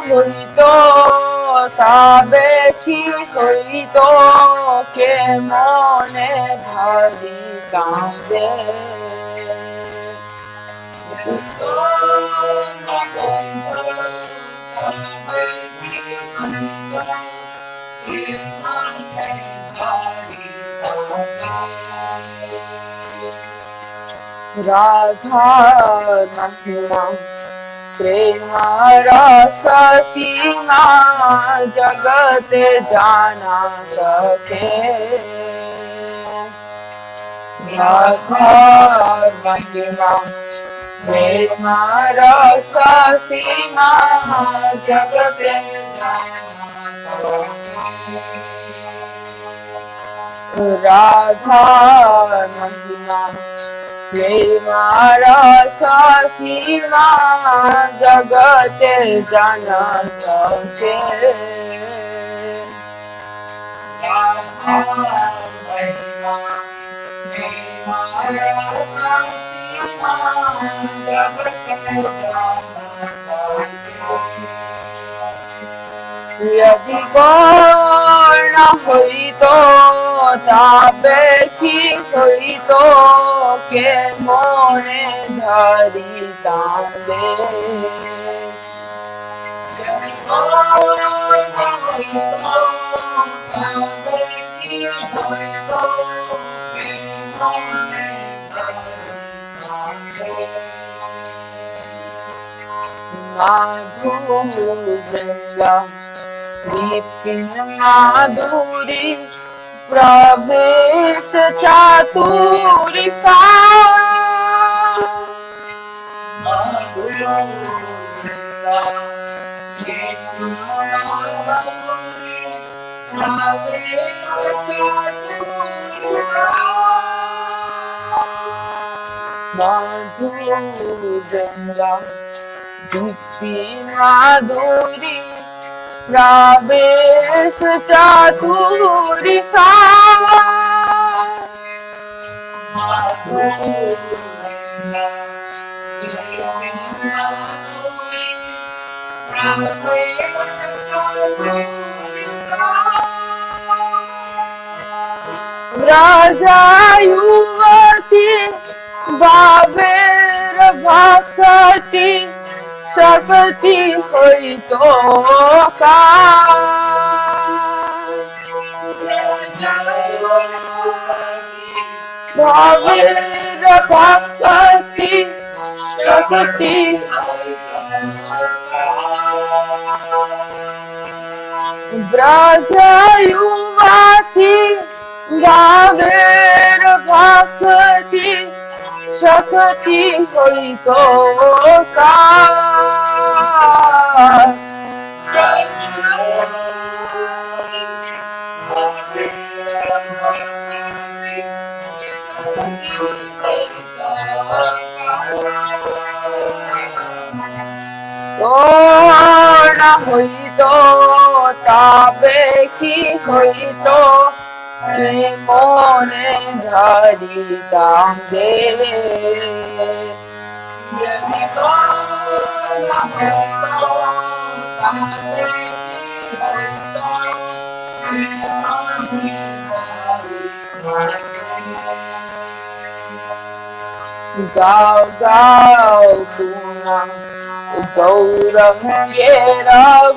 হইত তবে কি হইত কে মনে ধরিতাম রে রাধা মহিমা প্রেম রস সীমা জগতে জানা সকে রাধা মহিমা প্রেম রস সীমা জগতে রাধা মহিমা প্রেম রস সীমা জগতে জানা সকে यदि गौर হইত তবে কি হইত কে মনে ধরিতাম রে মাধুরীলা দীপিন মাধুরী প্রবেশ চাতুরী সা মাধুরীলা দীপিন মাধুরী প্রবেশ চাতুরী সা রাজা युवती বাবের ভক্তি শক্তি হইত ভাবের ভক্তি শক্তি ব্রজ युवती ভাবের ভক্তি শক্তি হইত না হইত তবে কি হইত মনে ধরিতাম রে গাও গাও গুনা গৌরঙ্গের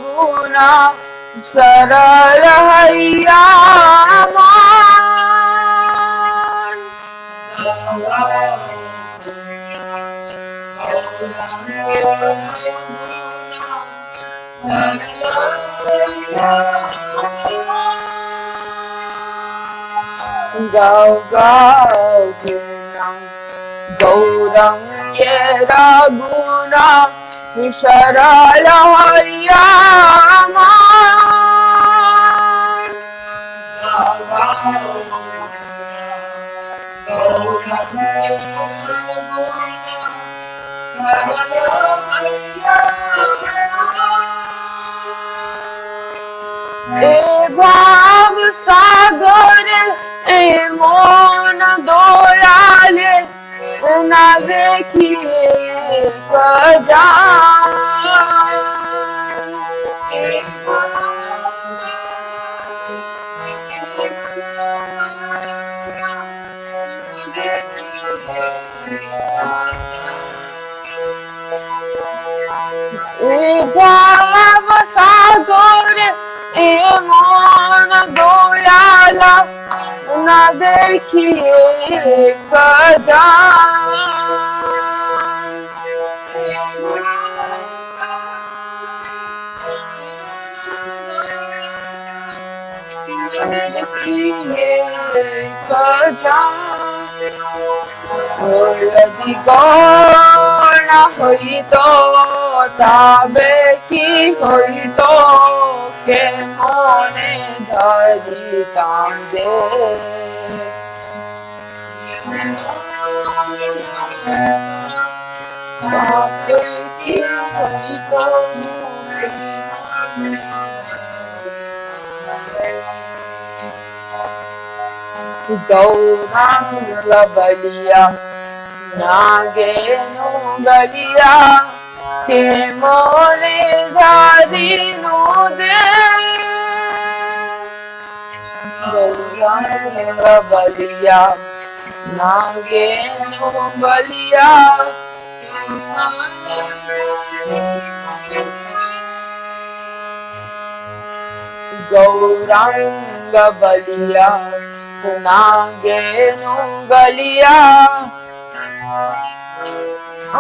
গুনা सरल हैया गाओ गाओ गुना गौरंगेर गुना सरल हैया ভাব সাগরে মন দোলালে না দেখিয়ে भाव सागर ए मन दयाला न देखिए कजान यदि गौण हईत तबे कि हईत के मने धरि कांदे तबे कि हईत गौरांग बलिया नागेनु गलिया के मोने धारिनु दे गौरांग बलिया नागेनु गलिया गौरांग बलिया नागेनु गलिया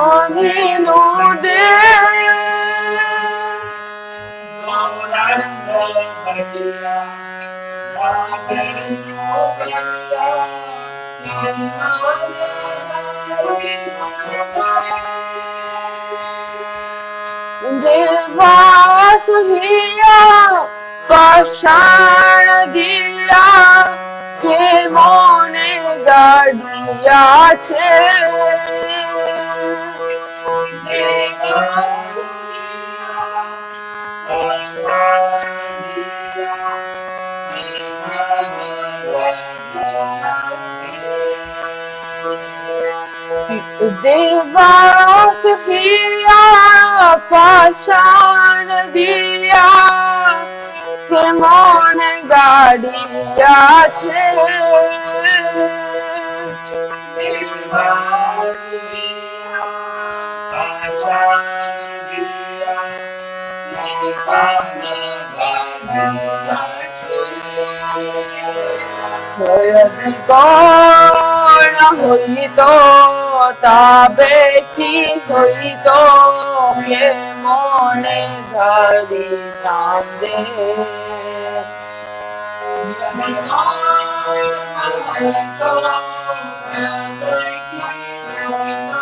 आमीनु दे गौरांग बलिया नागेनु गलिया देवास हिया पाषाण दिया के मोने गाड़िया छे देवास हिया पाषाण दिया के मन गाड़िया छे यदि गौण हईत तबे कि हईत के मने धरि कांदे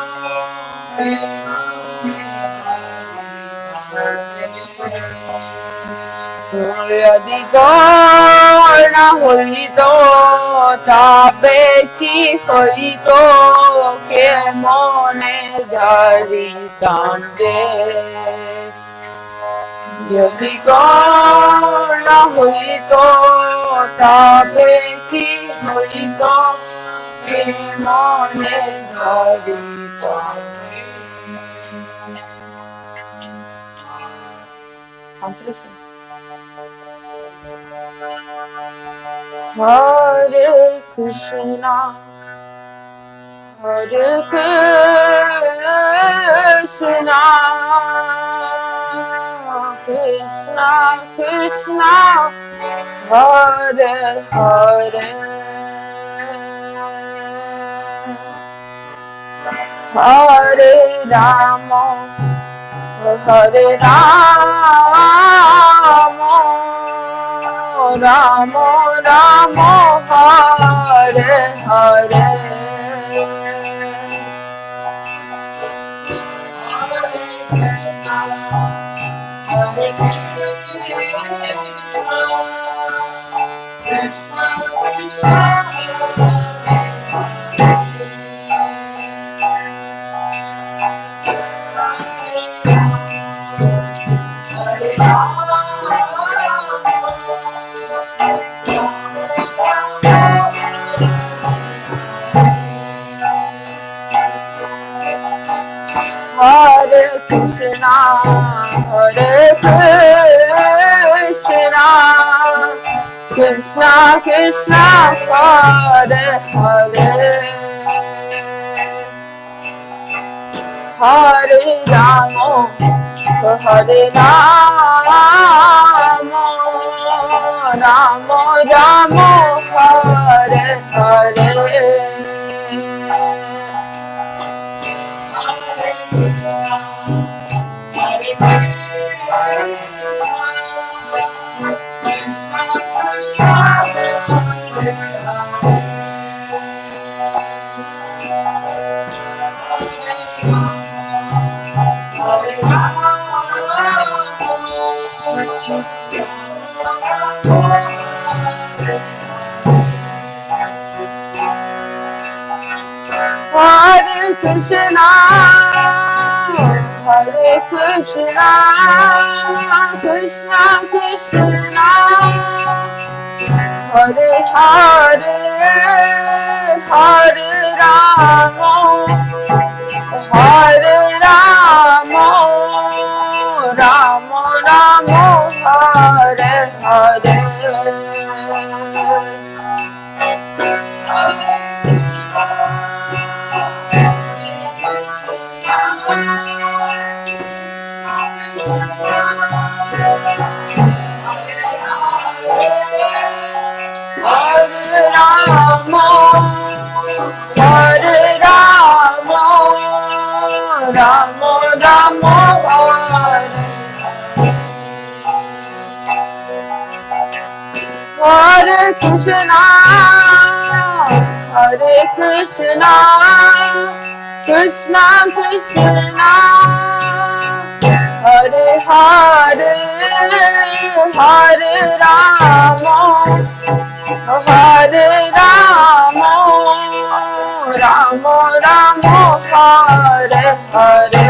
यदि गौण हईत तबे कि हईत के मने धरि कांदे यदि गौण हईत तबे कि हईत के मने धरि कांदे। Translation. Hare Krishna, Hare Krishna, Krishna Krishna, Hare Hare, Hare Rama, Hare Rama, Rama Rama, Hare Hare, Hare Krishna, Krishna Hare Krishna, Hare Krishna, Krishna Krishna, Hare Hare, Hare Rama, Hare Rama, Rama Rama, Hare Hare. Hare Krishna, Hare Krishna, Krishna Krishna, Hare Hare, Hare Rama, Hare Rama, Rama Rama, Hare Hare. Hare Rama, Hare Rama, Rama Rama, Hare Krishna, Hare Krishna, Krishna Krishna, Hare Hare, Hare Rama, Hare Rama, Rama Rama, Hare Hare.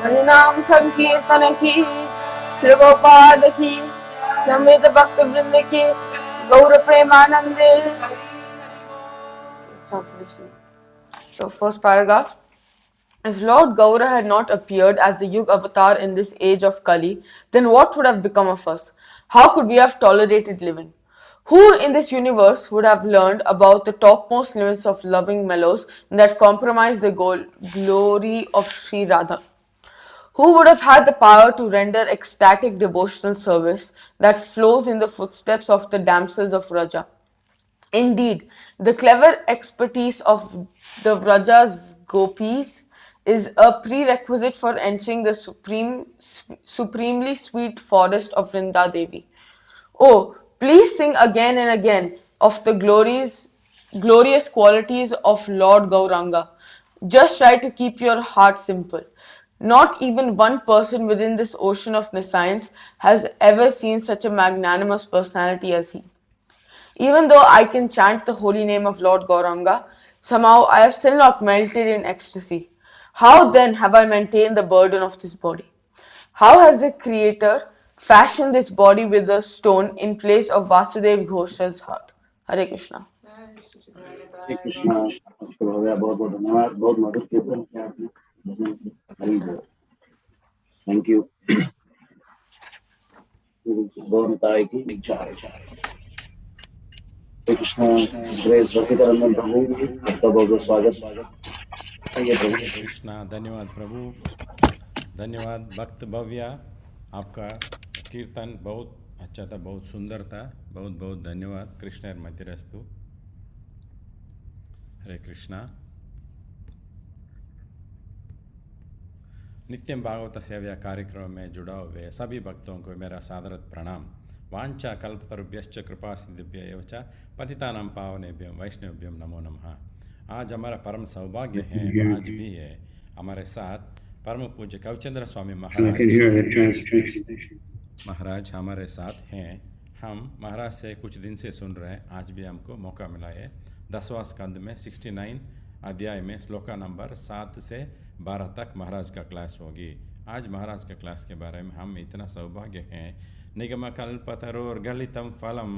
हरिनाम संकीर्तन की, श्री गोपाल की, समेत भक्त वृंद की, गौर प्रेमानंदे. Translation. So first paragraph. If Lord Gaura had not appeared as the Yuga avatar in this age of Kali, then what would have become of us? How could we have tolerated living? Who in this universe would have learned about the topmost limits of loving mellows that compromise the glory of Sri Radha? Who would have had the power to render ecstatic devotional service that flows in the footsteps of the damsels of Raja? Indeed, the clever expertise of the Vraja's gopis is a prerequisite for entering the supremely sweet forest of Vrinda Devi. Oh, please sing again and again of the glorious qualities of Lord Gauranga. Just try to keep your heart simple. Not even one person within this ocean of nescience has ever seen such a magnanimous personality as he. Even though I can chant the holy name of Lord Gauranga, somehow I have still not melted in ecstasy. How then have I maintained the burden of this body? How has the Creator fashioned this body with a stone in place of Vasudev Ghosha's heart? Hare Krishna. हरे कृष्णा. आपको हो गया. बहुत बहुत धन्यवाद. बहुत मधुर कीर्तन किया आपने. हरी बोल. Thank you. गौरताई की विचार. हरे कृष्णा. ग्रेस रसिकरंजन प्रभु, आपका बहुत बहुत स्वागत. हरे कृष्णा. धन्यवाद प्रभु. धन्यवाद भक्त भव्य. आपका कीर्तन बहुत अच्छा था, बहुत सुंदर था. बहुत बहुत धन्यवाद. कृष्ण मध्यरस्तु. हरे कृष्णा. नित्यम भागवत सेवा कार्यक्रम में जुड़ा हुए सभी भक्तों को मेरा सादर प्रणाम. वांछा कल्पतरुभ्यश्च कृपा सिद्धिभ्य एव च पतितानां पावनेभ्यो वैष्णवेभ्यो नमो नमः. आज हमारा परम सौभाग्य है, आज भी है हमारे साथ परम पूज्य कविचंद्र स्वामी महाराज हमारे साथ हैं. हम महाराज से कुछ दिन से सुन रहे हैं. आज भी हमको मौका मिला है. 10वां स्कंद में 69 अध्याय में श्लोका नंबर 7 से 12 तक महाराज का क्लास होगी. आज महाराज के क्लास के बारे में हम इतना सौभाग्य हैं। निगम कल्पतरोर्गलितं फलं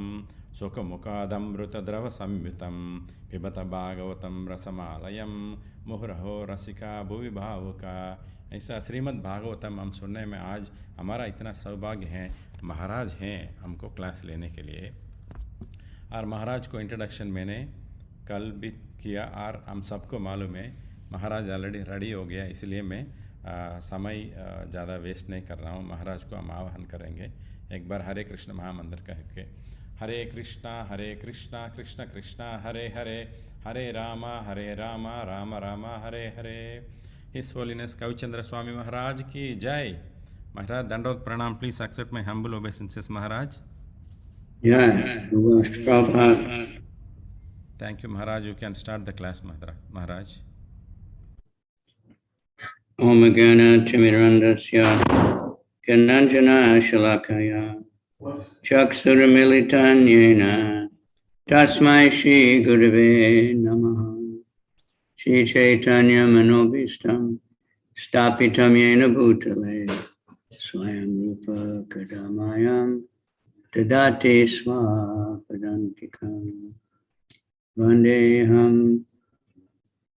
सुखमुखादमृतद्रव संयुतं पिबत भागवतं रसमालयं मुहुरहो रसिका भुवि भावुका। ऐसा श्रीमद् भागवतम हम सुनने में आज हमारा इतना सौभाग्य है। महाराज हैं हमको क्लास लेने के लिए, और महाराज को इंट्रोडक्शन मैंने कल भी किया और हम सबको मालूम है महाराज ऑलरेडी रेडी हो गया, इसलिए मैं समय ज़्यादा वेस्ट नहीं कर रहा हूँ। महाराज को हम आह्वान करेंगे। एक बार हरे कृष्ण महामंत्र कह के, हरे कृष्णा कृष्ण कृष्णा हरे हरे, हरे राम राम राम हरे हरे। हिज होलीनेस कविचंद्र स्वामी महाराज की जय। महाराज दंडवत प्रणाम। Please accept my humble obeisances Maharaj. Yeah, Prabhupada. Thank you Maharaj. You can start the class Maharaj. Om Gana Timirandasya Gananjana Shalakaya Chaksuramilitanyena Tasmai Shri Gurave Namaha Shri Chaitanya Manobhistam Stapitam Yena Bhutale Swayam Rupa Kadamayam Tadati Swapadantikam Vandeham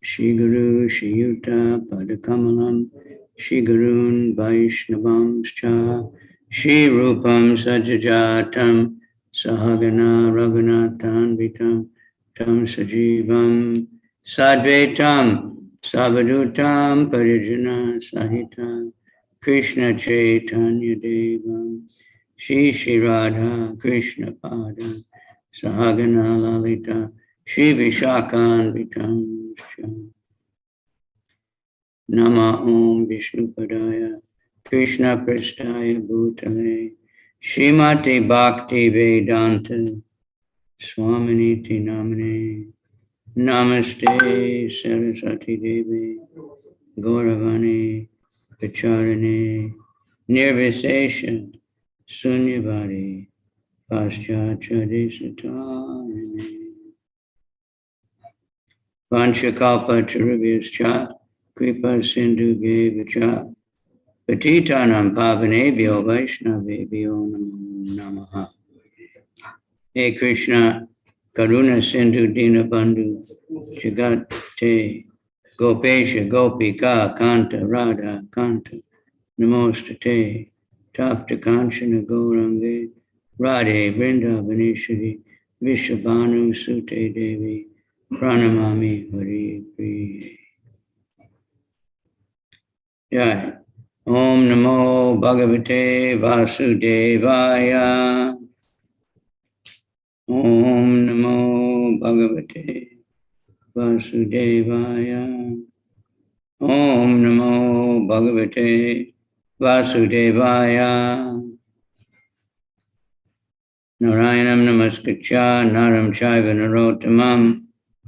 Shri Guru Shri Yuta Padakamalam Shri Gurun Vaishnavam Scha Shri Rupam Sajajatam Sahagana Raghunathan Vitam Tam Sajivam Sadvaitam Savadutam Parijana Sahita Krishna Chaitanya Devam Shri Shri Radha Krishna Pada Sahagana Lalita Shri Vishakan Vitam Nama Om Vishnu Padaya Krishna Prasthaya Bhutale Srimati Bhakti Vedanta Swaminiti Namane Namaste Saraswati Devi Gauravani Pacharane Nirvisesha Sunyavadi Paschachadi Satarine Vanchakalpa Charubhyascha Kripa Sindhu Bhavacha Patitanam Pavanebhyo Vaishnavebhyo Namo Namaha. Hey Krishna, Karuna Sindhu Dinabandhu Jagat Te Gopesha Gopika Kanta Radha Kanta Namostate Tapta Kanchana Gaurange Radhe Vrindavaneshwari Vishabhanu Sute Devi Pranamami Hari Priye. Jai. Om Namo Bhagavate Vasudevaya. Om Namo Bhagavate Vasudevaya. Om Namo Bhagavate Vasudevaya. Narayanam Namaskritya Naram Chaiva Narottamam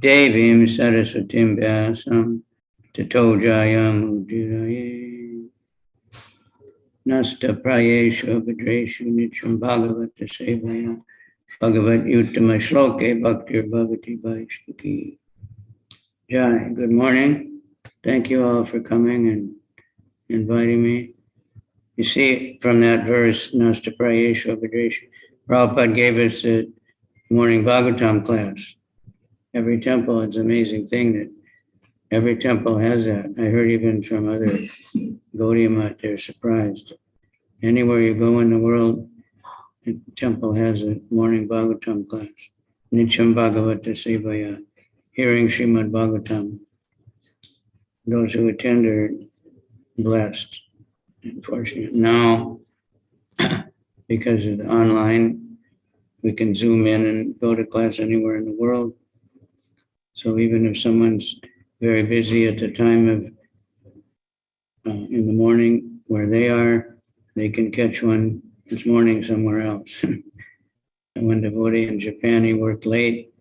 Devim Saraswatim Vyasam Tato Jayam Udiraye Nasta Prayeshu Abhadreshu Nityam Bhagavata Sevaya Bhagavat Uttama Shloke Bhaktir Bhavati Vaishnaki. Jai. Good morning. Thank you all for coming and inviting me. You see from that verse, Nasta Prayeshu Abhadreshu, Prabhupada gave us a morning Bhagavatam class. Every temple, it's an amazing thing that every temple has that. I heard even from other Gaudiya Math, they're surprised. Anywhere you go in the world, the temple has a morning Bhagavatam class. Nityam Bhagavata Sevaya, hearing Srimad Bhagavatam. Those who attend are blessed. Unfortunately, now, because of the online, we can zoom in and go to class anywhere in the world. So even if someone's very busy at the time of in the morning where they are, they can catch one this morning somewhere else. And one devotee in Japan, he worked late.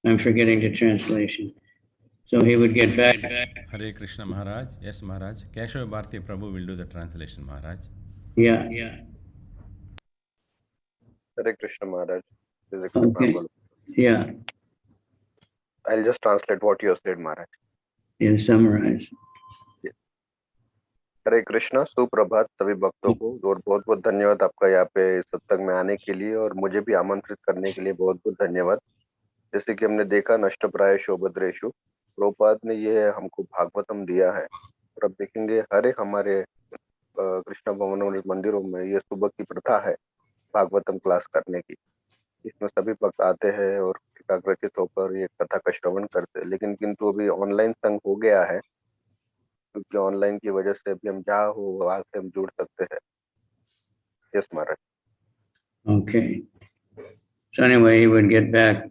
I'm forgetting the translation. So he would get back. Hare Krishna Maharaj. Yes Maharaj. Keshav Bharti Prabhu will do the translation Maharaj. Yeah. Hare Krishna Maharaj. This is Okay. Yeah. I'll just translate what you have said, Maharaj. Yeah, summarize. हरे कृष्णा, सुप्रभात सभी भक्तों को और बहुत बहुत धन्यवाद आपका यहाँ पे सत्संग में आने के लिए और मुझे भी आमंत्रित करने के लिए बहुत बहुत धन्यवाद। जैसे कि हमने देखा नष्टप्रायेषु भद्रेषु, प्रभुपाद ने ये हमको भागवतम दिया है और अब देखेंगे हर एक हमारे कृष्णा भवन और मंदिरों में ये सुबह की प्रथा है भागवतम क्लास करने की। इसमें सभी भक्त आते हैं और एकाग्रचित होकर ये कथा का श्रवण करते हैं, लेकिन किंतु अभी ऑनलाइन संग हो गया है क्योंकि ऑनलाइन की वजह से अभी हम जहाँ हो वहां से हम जुड़ सकते हैं। Yes Maharaj. Okay. So anyway, he would get back,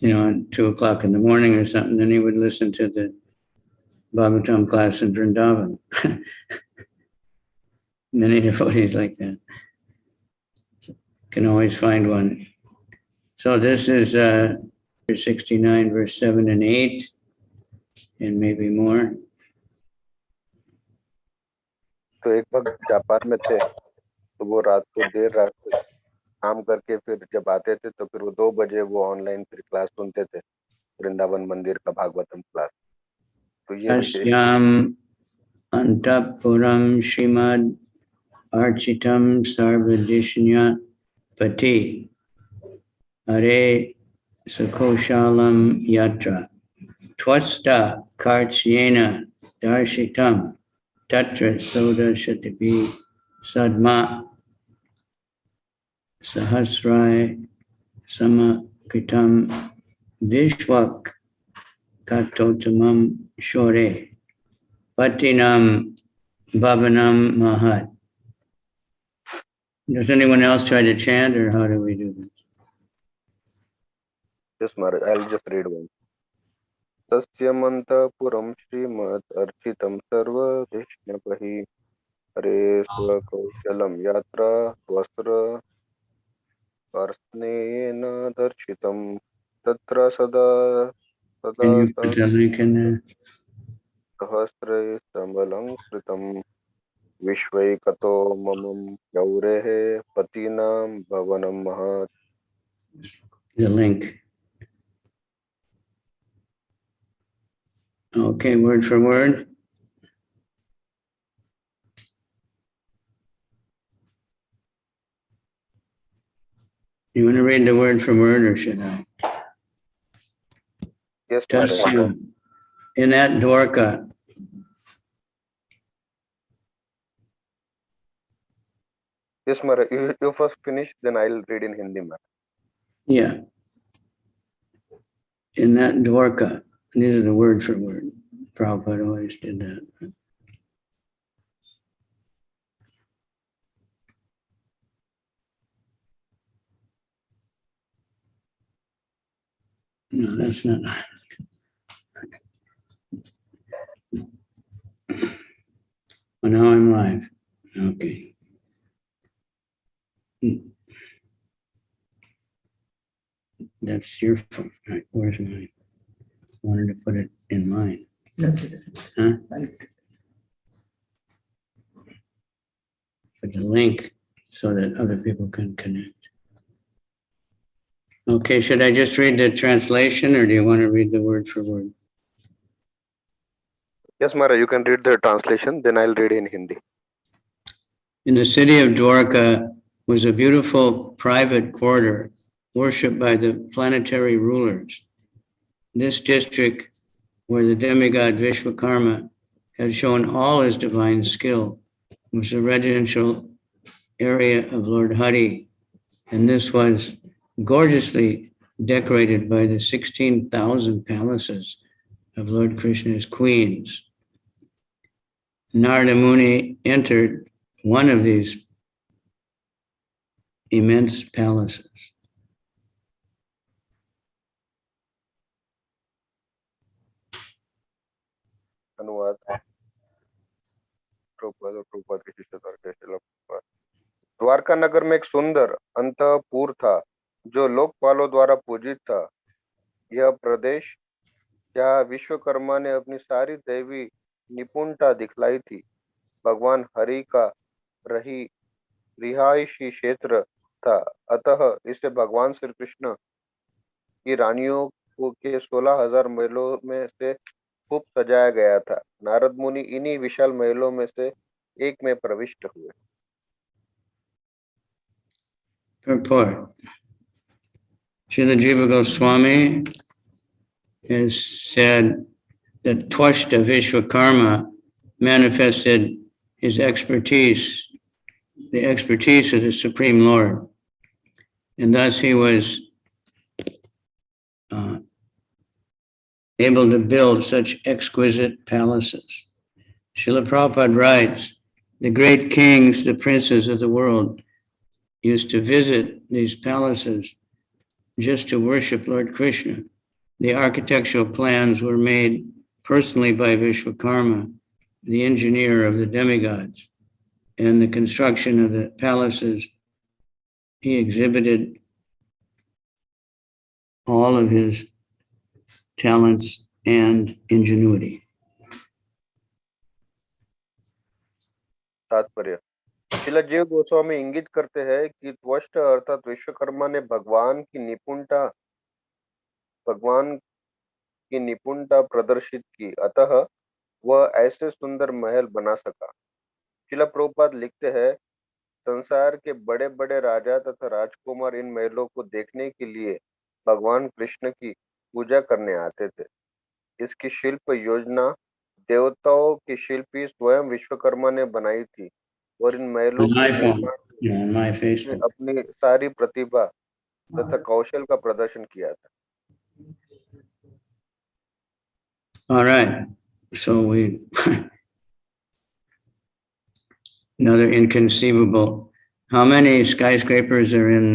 at 2 o'clock in the morning or something, then he would listen to the Bhagavatam class in Vrindavan. Many devotees like that. Can always find one. So this is 69, verse 7 and 8, and maybe more. तो एक भक्त Japan में थे, तो वो रात को देर रात तक काम करके फिर जब आते थे तो फिर वो 2 बजे वो ऑनलाइन फिर क्लास सुनते थे, वृंदावन मंदिर का भागवतम क्लास। तो ये विशेष Asyam Antapuram Shrimad Architam Sarvadishnya Pati Hare Sakoshalam Yatra Twasta Kartsyena Darshitam Tatra Soda Shatapi Sadma Sahasrai Samakritam Vishwak Katotamam Shore Patinam Bhavanam Mahat. Does anyone else try to chant, or how do we do this? Yes Maharaj, I'll just read one. तस्यमन्तपुरं Shrimad अर्चितं सर्वदेशनपहि हरे स्वकौशलं यात्रा वस्त्र कर्ष्णेन दर्शितं तत्र सदा Can you put the link in there? सहस्रे समलंकृतं विश्वैकतो ममं गौरेः पतीनां भवनं महत्। The link. Okay, word for word. You want to read the word for word, or should I? Yes Just Maharaj. in that Dwarka, Yes Maharaj, you first finish, then I'll read in Hindi Maharaj. yeah, in that Dwarka, these are the word for word. Prabhupada always did that. No, that's not. Well, now I'm live. Okay. That's your phone. All right, where's mine? Wanted to put it in mine. Huh? Put the link so that other people can connect. Okay, should I just read the translation, or do you want to read the word for word? Yes Maharaj, you can read the translation, then I'll read in Hindi. In the city of Dwarka was a beautiful private quarter worshipped by the planetary rulers. This district, where the demigod Vishwakarma had shown all his divine skill, was the residential area of Lord Hari, and this was gorgeously decorated by the 16,000 palaces of Lord Krishna's queens. Narada Muni entered one of these immense palaces. अनुवाद प्रभुपाद के शिष्य द्वारा कैसे प्रभुपाद। द्वारका नगर में एक सुंदर अंतःपुर था जो लोकपालों द्वारा पूजित था। यह प्रदेश जहाँ विश्वकर्मा ने अपनी सारी दैवी निपुणता दिखलाई थी, भगवान हरि का रिहायशी क्षेत्र था। अतः इसे भगवान श्री कृष्ण की रानियों के 16,000 महलों में से खूब सजाया गया था। नारद मुनि इन्हीं विशाल महलों में से एक में प्रविष्ट हुए। Purport. Srila Jiva Goswami has said that Twashta Vishwakarma manifested his expertise, the expertise of the Supreme Lord. And thus he was able to build such exquisite palaces. Srila Prabhupada writes, the great kings, the princes of the world, used to visit these palaces just to worship Lord Krishna. The architectural plans were made personally by Vishwakarma, the engineer of the demigods, and the construction of the palaces, he exhibited all of his talents and ingenuity. तात्पर्य। श्रील जीव गोस्वामी इंगित करते हैं कि त्वष्ट अर्थात विश्वकर्मा ने भगवान की निपुणता प्रदर्शित की, अतः वह ऐसे सुंदर महल बना सका। श्रील प्रभुपाद लिखते हैं, संसार के बड़े बड़े राजा तथा राजकुमार इन महलों को देखने के लिए भगवान कृष्ण की पूजा करने आते थे। इसकी शिल्प योजना देवताओं की शिल्पी स्वयं विश्वकर्मा ने बनाई थी और इन महलों के निर्माण में अपनी सारी प्रतिभा तथा कौशल का प्रदर्शन किया था। All right, so we another inconceivable. How many skyscrapers are in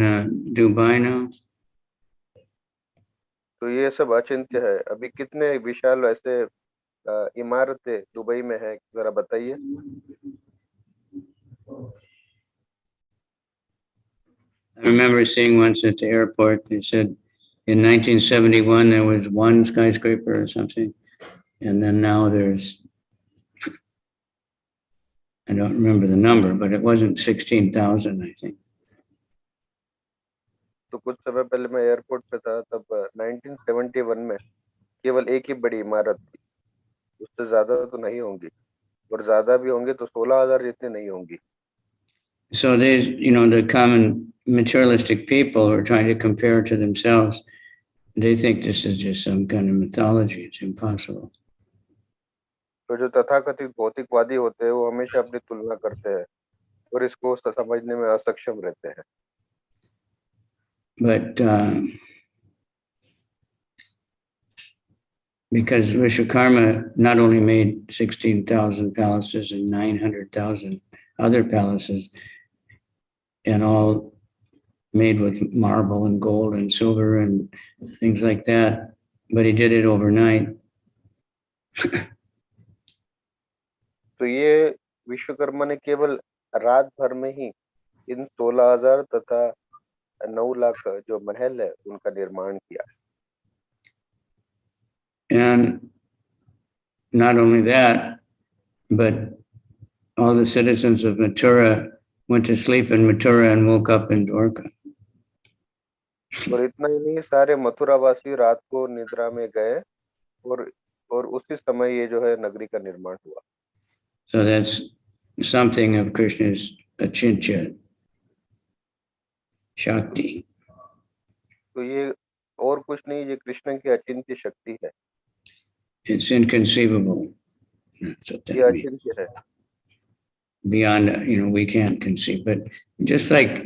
Dubai now? तो ये सब अचिंत्य है। अभी कितने विशाल ऐसे इमारतें दुबई में है, जरा बताइए। I remember seeing once at the airport, they said in 1971 there was one skyscraper or something, and then now there's, I don't remember the number, but it wasn't 16,000, I think. तो कुछ समय पहले मैं airport पे था, तब 1971 में केवल एक ही बड़ी इमारत थी, उससे ज्यादा तो नहीं होंगी, और ज्यादा भी होंगे तो 16,000 जितने नहीं होंगी। So there's, the common materialistic people who are trying to compare to themselves, they think this is just some kind of mythology. It's impossible. तो जो तथाकथित भौतिकवादी होते हैं वो हमेशा अपनी तुलना करते हैं और इसको समझने में असक्षम रहते हैं। But because Vishwakarma not only made 16,000 palaces and 900,000 other palaces, and all made with marble and gold and silver and things like that, but he did it overnight. तो ये विश्वकर्मा ने केवल रात भर में ही इन 16,000 तथा 9 लाख जो महल है उनका निर्माण किया। And not only that, but all the citizens of Mathura went to sleep in Mathura and woke up in Dwarka. और इतना ही नहीं, सारे मथुरावासी रात को निद्रा में गए और उसी समय ये जो है नगरी का निर्माण हुआ। So that's something of Krishna's achintya shakti. तो ये और कुछ नहीं, ये कृष्ण की अचिंत्य शक्ति है। It's inconceivable. That's what ये that means. अचिंत्य है। Beyond, we can't conceive, but just like,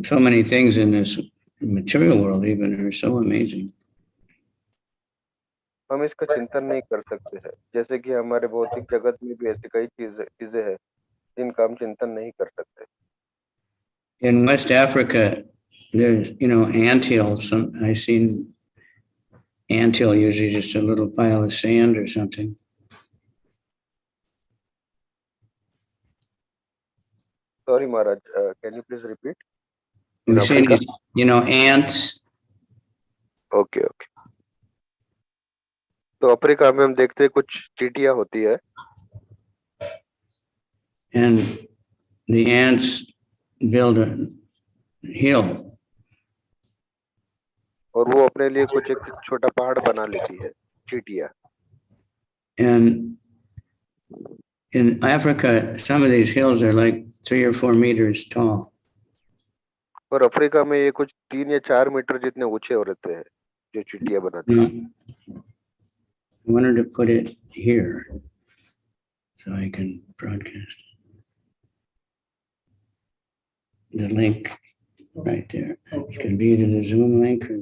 so many things in this material world even are so amazing. हम इसका चिंतन नहीं कर सकते हैं, जैसे कि हमारे भौतिक जगत में भी ऐसी कई चीजें हैं जिनका हम चिंतन नहीं कर सकते। In West Africa, there's, anthills. I've seen anthill, usually just a little pile of sand or something. Sorry, Maharaj, can you please repeat? We've seen, ants. Okay. तो अफ्रीका में हम देखते हैं कुछ चींटियां होती है। And the ants build a hill. और वो अपने लिए कुछ एक छोटा पहाड़ बना लेती है, चींटियां। And in Africa, some of these hills are like 3 or 4 meters tall. और अफ्रीका में ये कुछ 3 या 4 मीटर जितने ऊंचे हो रहते हैं जो चींटियां बनाती है। I wanted to put it here so I can broadcast the link right there. It can be either the Zoom link or,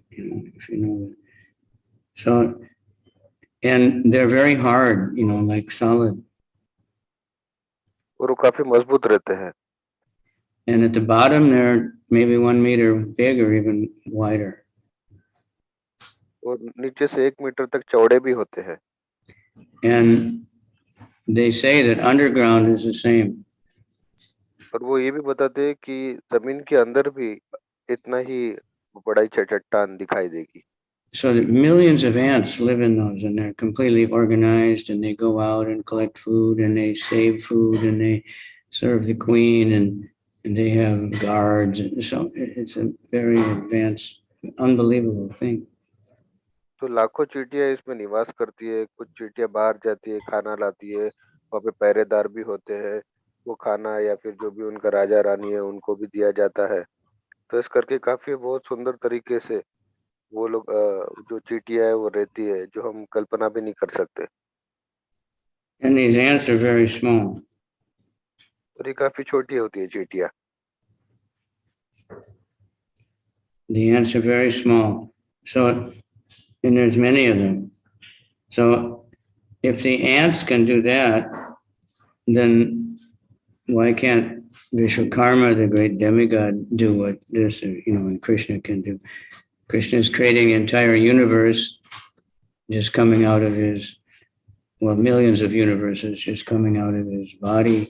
if you know it. So, and they're very hard, like solid. और वो काफी मजबूत रहते हैं। And at the bottom, they're maybe 1 meter big or even wider. और नीचे से 1 metre तक चौड़े भी होते हैं। And they say that underground is the same. और वो ये भी बताते हैं कि जमीन के अंदर भी इतना ही बड़ा चट्टान दिखाई देगी। So that millions of ants live in those, and they're completely organized, and they go out and collect food, and they save food, and they serve the queen, and they have guards. So it's a very advanced, unbelievable thing. तो लाखों चींटियां इसमें निवास करती है। कुछ चींटियां बाहर जाती है, खाना लाती है, वहाँ पे पहरेदार भी होते हैं। वो खाना या फिर जो भी उनका राजा रानी है उनको भी दिया जाता है। तो इस करके काफी बहुत सुंदर तरीके से वो लोग जो चींटियां है वो रहती है, जो हम कल्पना भी नहीं कर सकते। And these ants are very small. और ये काफी छोटी होती है चींटियां। The ants are very small. So, and there's many of them. So if the ants can do that, then why can't Vishwakarma, the great demigod, do what this, and Krishna can do? Krishna is creating an entire universe just coming out of his, millions of universes just coming out of his body,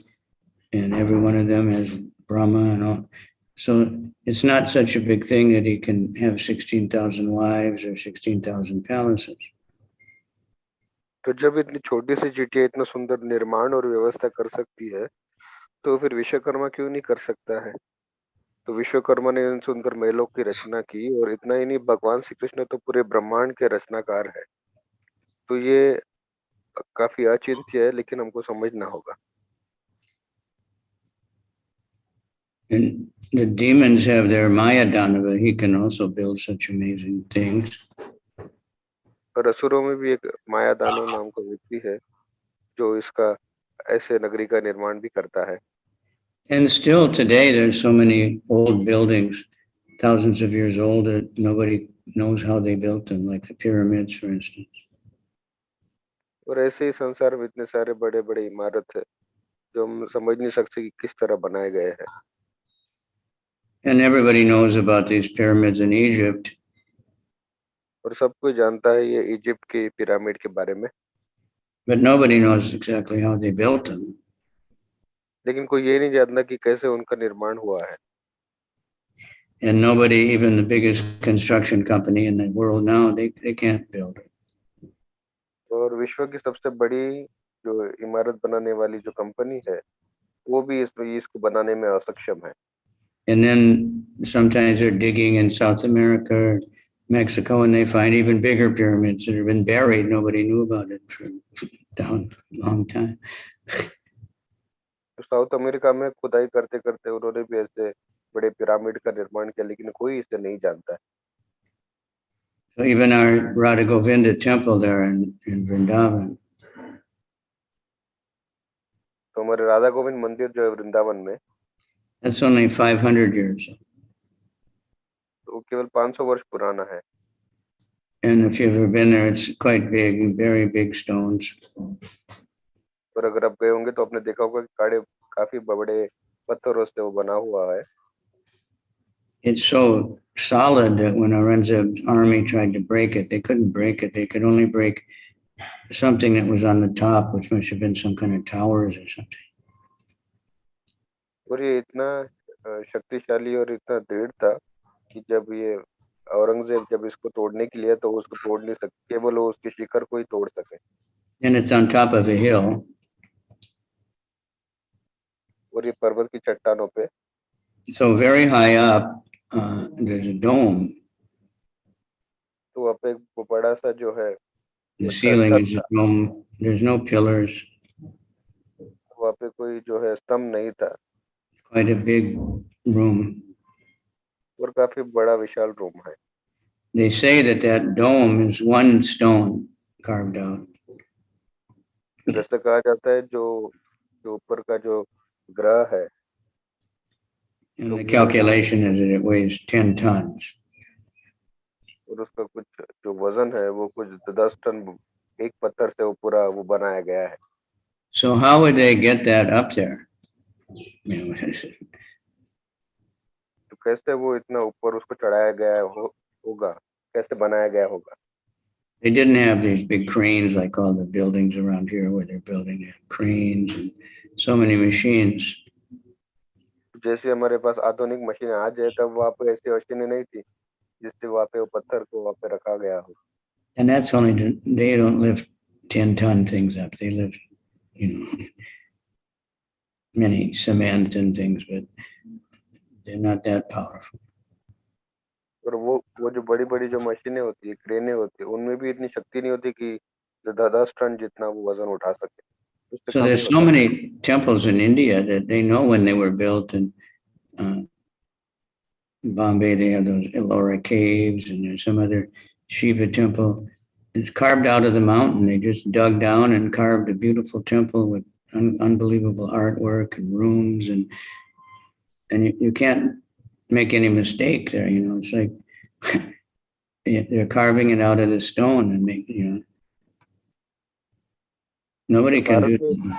and every one of them has Brahma and all. So it's not such a big thing that he can have 16,000 wives or 16,000 palaces. तो जब इतनी छोटी सी चींटियां इतना सुंदर निर्माण और व्यवस्था कर सकती है, तो फिर विश्वकर्मा क्यों नहीं कर सकता है? तो विश्वकर्मा ने इन सुंदर महलों की रचना की, और इतना ही नहीं, भगवान श्री कृष्ण तो पूरे ब्रह्मांड के रचनाकार है। तो ये काफी अचिंत्य है, लेकिन हमको समझना होगा। And the demons have their Maya Danava. He can also build such amazing things. और असुरों में भी एक माया दानव नाम का व्यक्ति है जो इसका ऐसे नगरी का निर्माण भी करता है। And still today, there's so many old buildings, thousands of years old, that nobody knows how they built them, like the pyramids, for instance. और ऐसे ही संसार में इतने सारे बड़े बड़े इमारत है जो हम समझ नहीं सकते कि किस तरह बनाए गए हैं। And everybody knows about these pyramids in Egypt. और सब कोई जानता है ये इजिप्ट के पिरामिड के बारे में। But nobody knows exactly how they built them. लेकिन कोई ये नहीं जानता कि कैसे उनका निर्माण हुआ है। And nobody, even the biggest construction company in the world now, they can't build it. और विश्व की सबसे बड़ी जो इमारत बनाने वाली जो कंपनी है, वो भी इसको बनाने में असक्षम है। And then sometimes they're digging in South America or Mexico, and they find even bigger pyramids that have been buried. Nobody knew about it for a long time. तो साउथ अमेरिका में खुदाई करते करते उन्होंने भी ऐसे बड़े पिरामिड का निर्माण किया, लेकिन कोई इसे नहीं जानता है। So even our Radha Govinda temple there in Vrindavan, तो हमारे राधा गोविंद मंदिर जो है वृंदावन में, that's only 500 years old. तो वो केवल 500 वर्ष पुराना है। And if you've ever been there, it's quite big, very big stones. और अगर आप गए होंगे तो आपने देखा होगा कि काफी बड़े पत्थरों से वो बना हुआ है। It's so solid that when Aurangzeb's army tried to break it, they couldn't break it. They could only break something that was on the top, which must have been some kind of towers or something. और ये इतना शक्तिशाली और इतना दृढ़ था कि जब ये औरंगजेब जब इसको तोड़ने के लिए, तो उसको तोड़ नहीं सकते, केवल वो उसके शिखर को ही तोड़ सके। And it's on top of a hill. और ये पर्वत की चट्टानों पे, So very high up, there's a dome. तो वहाँ पे एक वो बड़ा सा जो है The एक ceiling छत is था, a dome. There's no pillars. वहाँ पे कोई जो है स्तंभ नहीं था Quite a big room. और काफी बड़ा विशाल रूम है। They say that that dome is one stone carved out. फिर ऐसा कहा जाता है जो ऊपर का जो ग्रह है And तो the वो calculation is that it weighs 10 tons. और उसका कुछ जो वजन है वो कुछ 10 टन एक पत्थर से वो पूरा वो बनाया गया है। So how would they get that up there? You know, तो कैसे वो इतना ऊपर उसको चढ़ाया गया होगा, कैसे बनाया गया होगा? they didn't have these big cranes like all the buildings around here where they're building. They have cranes and so many machines. जैसे हमारे पास आधुनिक मशीन आ जाए तब वहाँ पे ऐसी मशीनें नहीं थी जिससे वहाँ पे वो पत्थर को वहाँ पे रखा गया हो। And that's only, they don't lift 10-ton things up. They lift, you know, many cement and things, but they're not that powerful. और वो जो बड़ी बड़ी जो मशीनें होती है, क्रेनें होती है, उनमें भी इतनी शक्ति नहीं होती कि जो 10 टन जितना वो वजन उठा सके, उससे So कम ही there's so होता है। many temples in India that they know when they were built. And in Bombay, they have those Ellora caves, and there's some other Shiva temple. It's carved out of the mountain. They just dug down and carved a beautiful temple with unbelievable artwork and rooms, and you can't make any mistake there. You know, it's like they're carving it out of the stone and make, you know, nobody can Bharat do में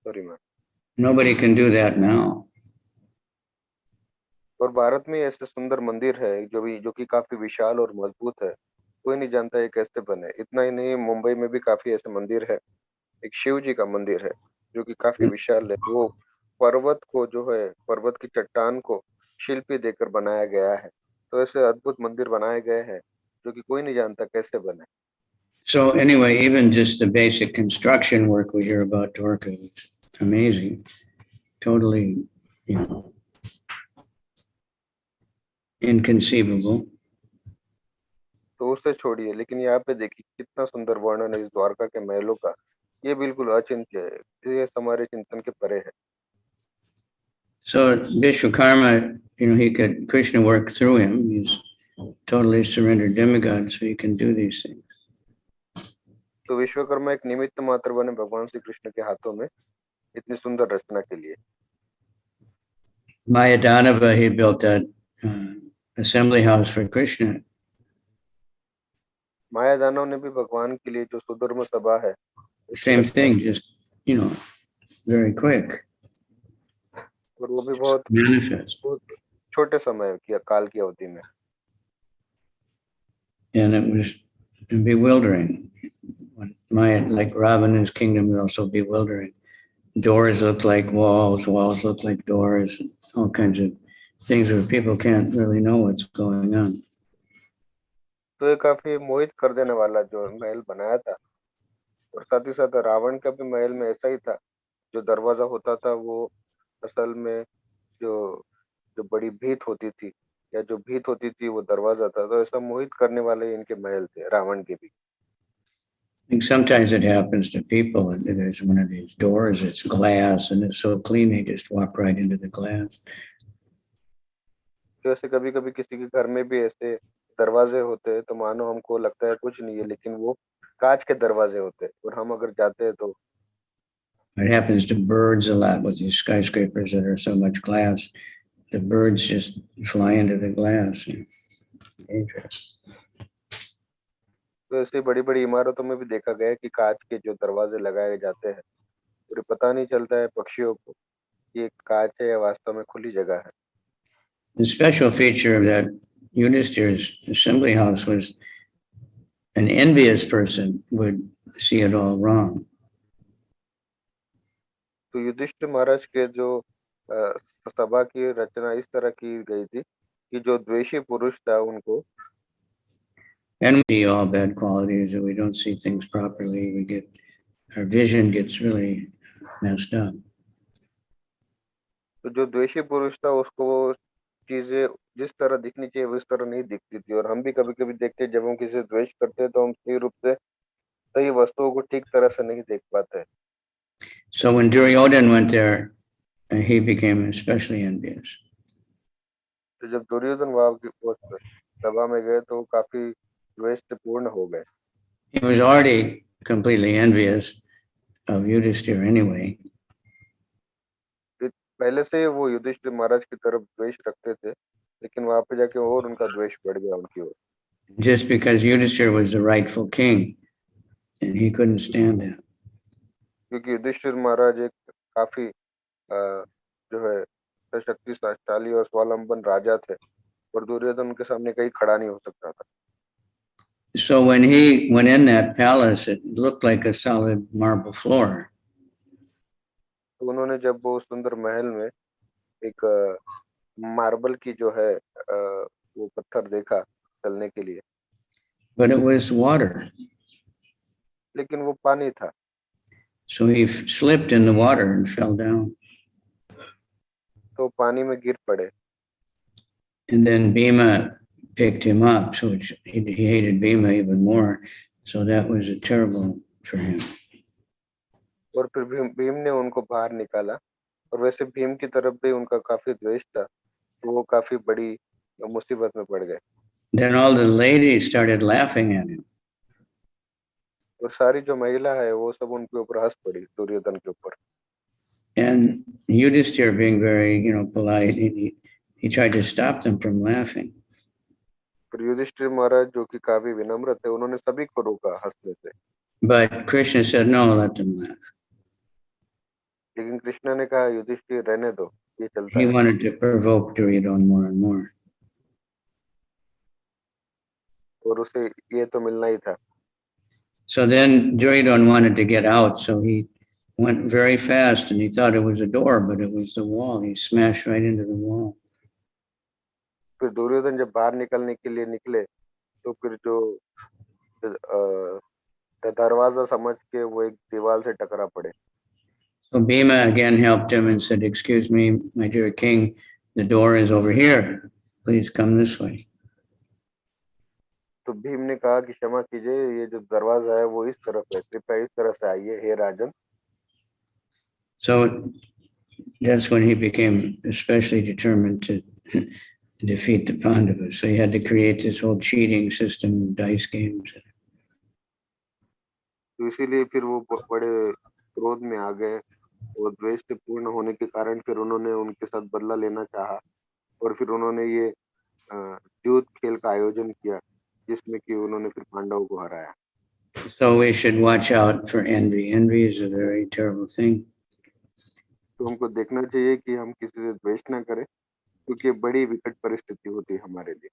sorry ma'am nobody can do that now. और भारत में ऐसे सुंदर मंदिर है जो कि काफी विशाल और मजबूत है, कोई नहीं जानता ये कैसे बने। इतना ही नहीं, मुंबई में भी काफी ऐसे मंदिर है। एक शिव जी का मंदिर है जो कि काफी विशाल है। वो पर्वत को जो है, पर्वत की चट्टान को शिल्पी देकर बनाया गया है। तो ऐसे अद्भुत मंदिर बनाए गए हैं जो कि कोई नहीं जानता कैसे बने। So anyway, even just the basic construction work we hear about Dwarka is amazing. Totally, you know, inconceivable. तो उसे छोड़िए, लेकिन यहाँ पे देखिए कितना सुंदर वर्णन है इस द्वारका के महलों का। ये बिल्कुल अचिंत्य है, ये हमारे चिंतन के परे है। So Vishwakarma, you know, he could, Krishna worked through him. He's totally surrendered demigod, so he can do these things. तो विश्वकर्मा एक निमित्त मात्र बने भगवान श्री कृष्ण के हाथों में इतनी सुंदर रचना के लिए। Mayadanava, he built that assembly house for Krishna. माया दानव ने भी भगवान के लिए जो सुधर्म सभा है उसकी Same रचना thing, की, just, you know, very quick, और वो भी बहुत manifest. बहुत छोटे समय की काल की अवधि में। And it was bewildering. Maya, like Ravana's kingdom, was also bewildering. Doors look like walls, walls look like doors, all kinds of things where people can't really know what's going on. तो ये काफी मोहित कर देने वाला जो महल बनाया था। और साथ ही साथ रावण का भी महल में ऐसा ही था, जो दरवाजा होता था वो असल में जो जो बड़ी भीत होती थी, या जो भीत होती थी वो दरवाजा था। तो ऐसा मोहित करने वाले इनके महल थे रावण के भी। I think sometimes it happens to people, and there's one of these doors, it's glass, and it's so clean, they just walk right into the glass. तो ऐसे कभी कभी किसी के घर में भी ऐसे दरवाजे होते हैं तो मानो हमको लगता है कुछ नहीं है, लेकिन वो कांच के दरवाजे होते हैं, और हम अगर जाते हैं तो It happens to birds a lot with these skyscrapers that are so much glass. The birds just fly into the glass. Dangerous. तो ऐसे बड़ी बड़ी इमारतों में भी देखा गया है कि कांच के जो दरवाजे लगाए जाते हैं, और ये पता नहीं चलता है पक्षियों को कि ये कांच है या वास्तव में खुली जगह है। The special feature of that Yudhishthira's assembly house was an envious person would see it all wrong. तो युधिष्ठिर महाराज के जो सभा की रचना इस तरह की गई थी कि जो द्वेषी पुरुष था उनको, And we see all bad qualities, that we don't see things properly. Our vision gets really messed up. तो जो द्वेषी पुरुष था उसको वो चीजें जिस तरह दिखनी चाहिए उस तरह नहीं दिखती थी। और हम भी कभी कभी देखते हैं, जब हम किसी से द्वेष करते हैं तो हम सही रूप से सही वस्तुओं को ठीक तरह से नहीं देख पाते। So when Duryodhan went there, he became especially envious. तो जब दुर्योधन वहां की उस सभा में गए तो वो काफी द्वेष से पूर्ण हो गए। He was already completely envious of Yudhishthira anyway. पहले से वो युधिष्ठिर महाराज की तरफ द्वेष रखते थे, लेकिन वहां पे जाके और उनका द्वेष बढ़ गया उनकी ओर। Just because Yudhishthira was the rightful king, and he couldn't stand that. क्योंकि युधिष्ठिर महाराज एक काफी जो है शक्तिशाली और स्वावलंबन राजा थे, और दुर्योधन उनके सामने कहीं खड़ा नहीं हो सकता था। So when he went in that palace, it looked like a solid marble floor. तो उन्होंने जब वो सुंदर महल में एक मार्बल की जो है वो पत्थर देखा चलने के लिए, But it was water. लेकिन वो पानी था। So he slipped in the water and fell down. तो पानी में गिर पड़े। And then Bhima picked him up, so he hated Bhima even more. So that was terrible for him. और फिर भीम ने उनको बाहर निकाला, और वैसे भीम की तरफ भी उनका काफी द्वेष था, तो वो काफी बड़ी मुसीबत में पड़ गए। Then all the ladies started laughing at him. और सारी जो महिला है वो सब उनके ऊपर हंस पड़ी, दुर्योधन के ऊपर। And Yudhishthira, being very, polite, he tried to stop them from laughing. फिर युधिष्ठिर महाराज जो कि काफी विनम्र थे, उन्होंने सभी को रोका हंसने से। But Krishna said, no, let them laugh. लेकिन कृष्ण ने कहा, युधिष्ठिर रहने दो, ये चलता He है। wanted to provoke Duryodhana more and more. और उसे ये तो मिलना ही था। So then Duryodhana wanted to get out, so he went very fast, and he thought it was a door, but it was the wall. He smashed right into the wall. फिर दुर्योधन जब बाहर निकलने के लिए निकले, तो फिर जो दरवाजा समझ के वो एक दीवार से टकरा पड़े। So Bhima again helped him and said, excuse me, my dear king, the door is over here. Please come this way. तो भीम ने कहा कि क्षमा कीजिए, ये जो दरवाजा है वो इस तरफ है, कृपया इस तरफ से आइए हे राजन। So that's when he became especially determined to defeat the Pandavas. So he had to create this whole cheating system, dice games. तो इसीलिए फिर वो बड़े क्रोध में आ गए, और द्वेष से पूर्ण होने के कारण फिर उन्होंने उनके साथ बदला लेना चाहा, और फिर उन्होंने ये युद्ध खेल का आयोजन किया, जिसमें कि उन्होंने फिर पांडवों को हराया। So we should watch out for envy. Envy is a very terrible thing. तो हमको देखना चाहिए कि हम किसी से द्वेष ना करें, क्योंकि बड़ी विकट परिस्थिति होती है हमारे लिए।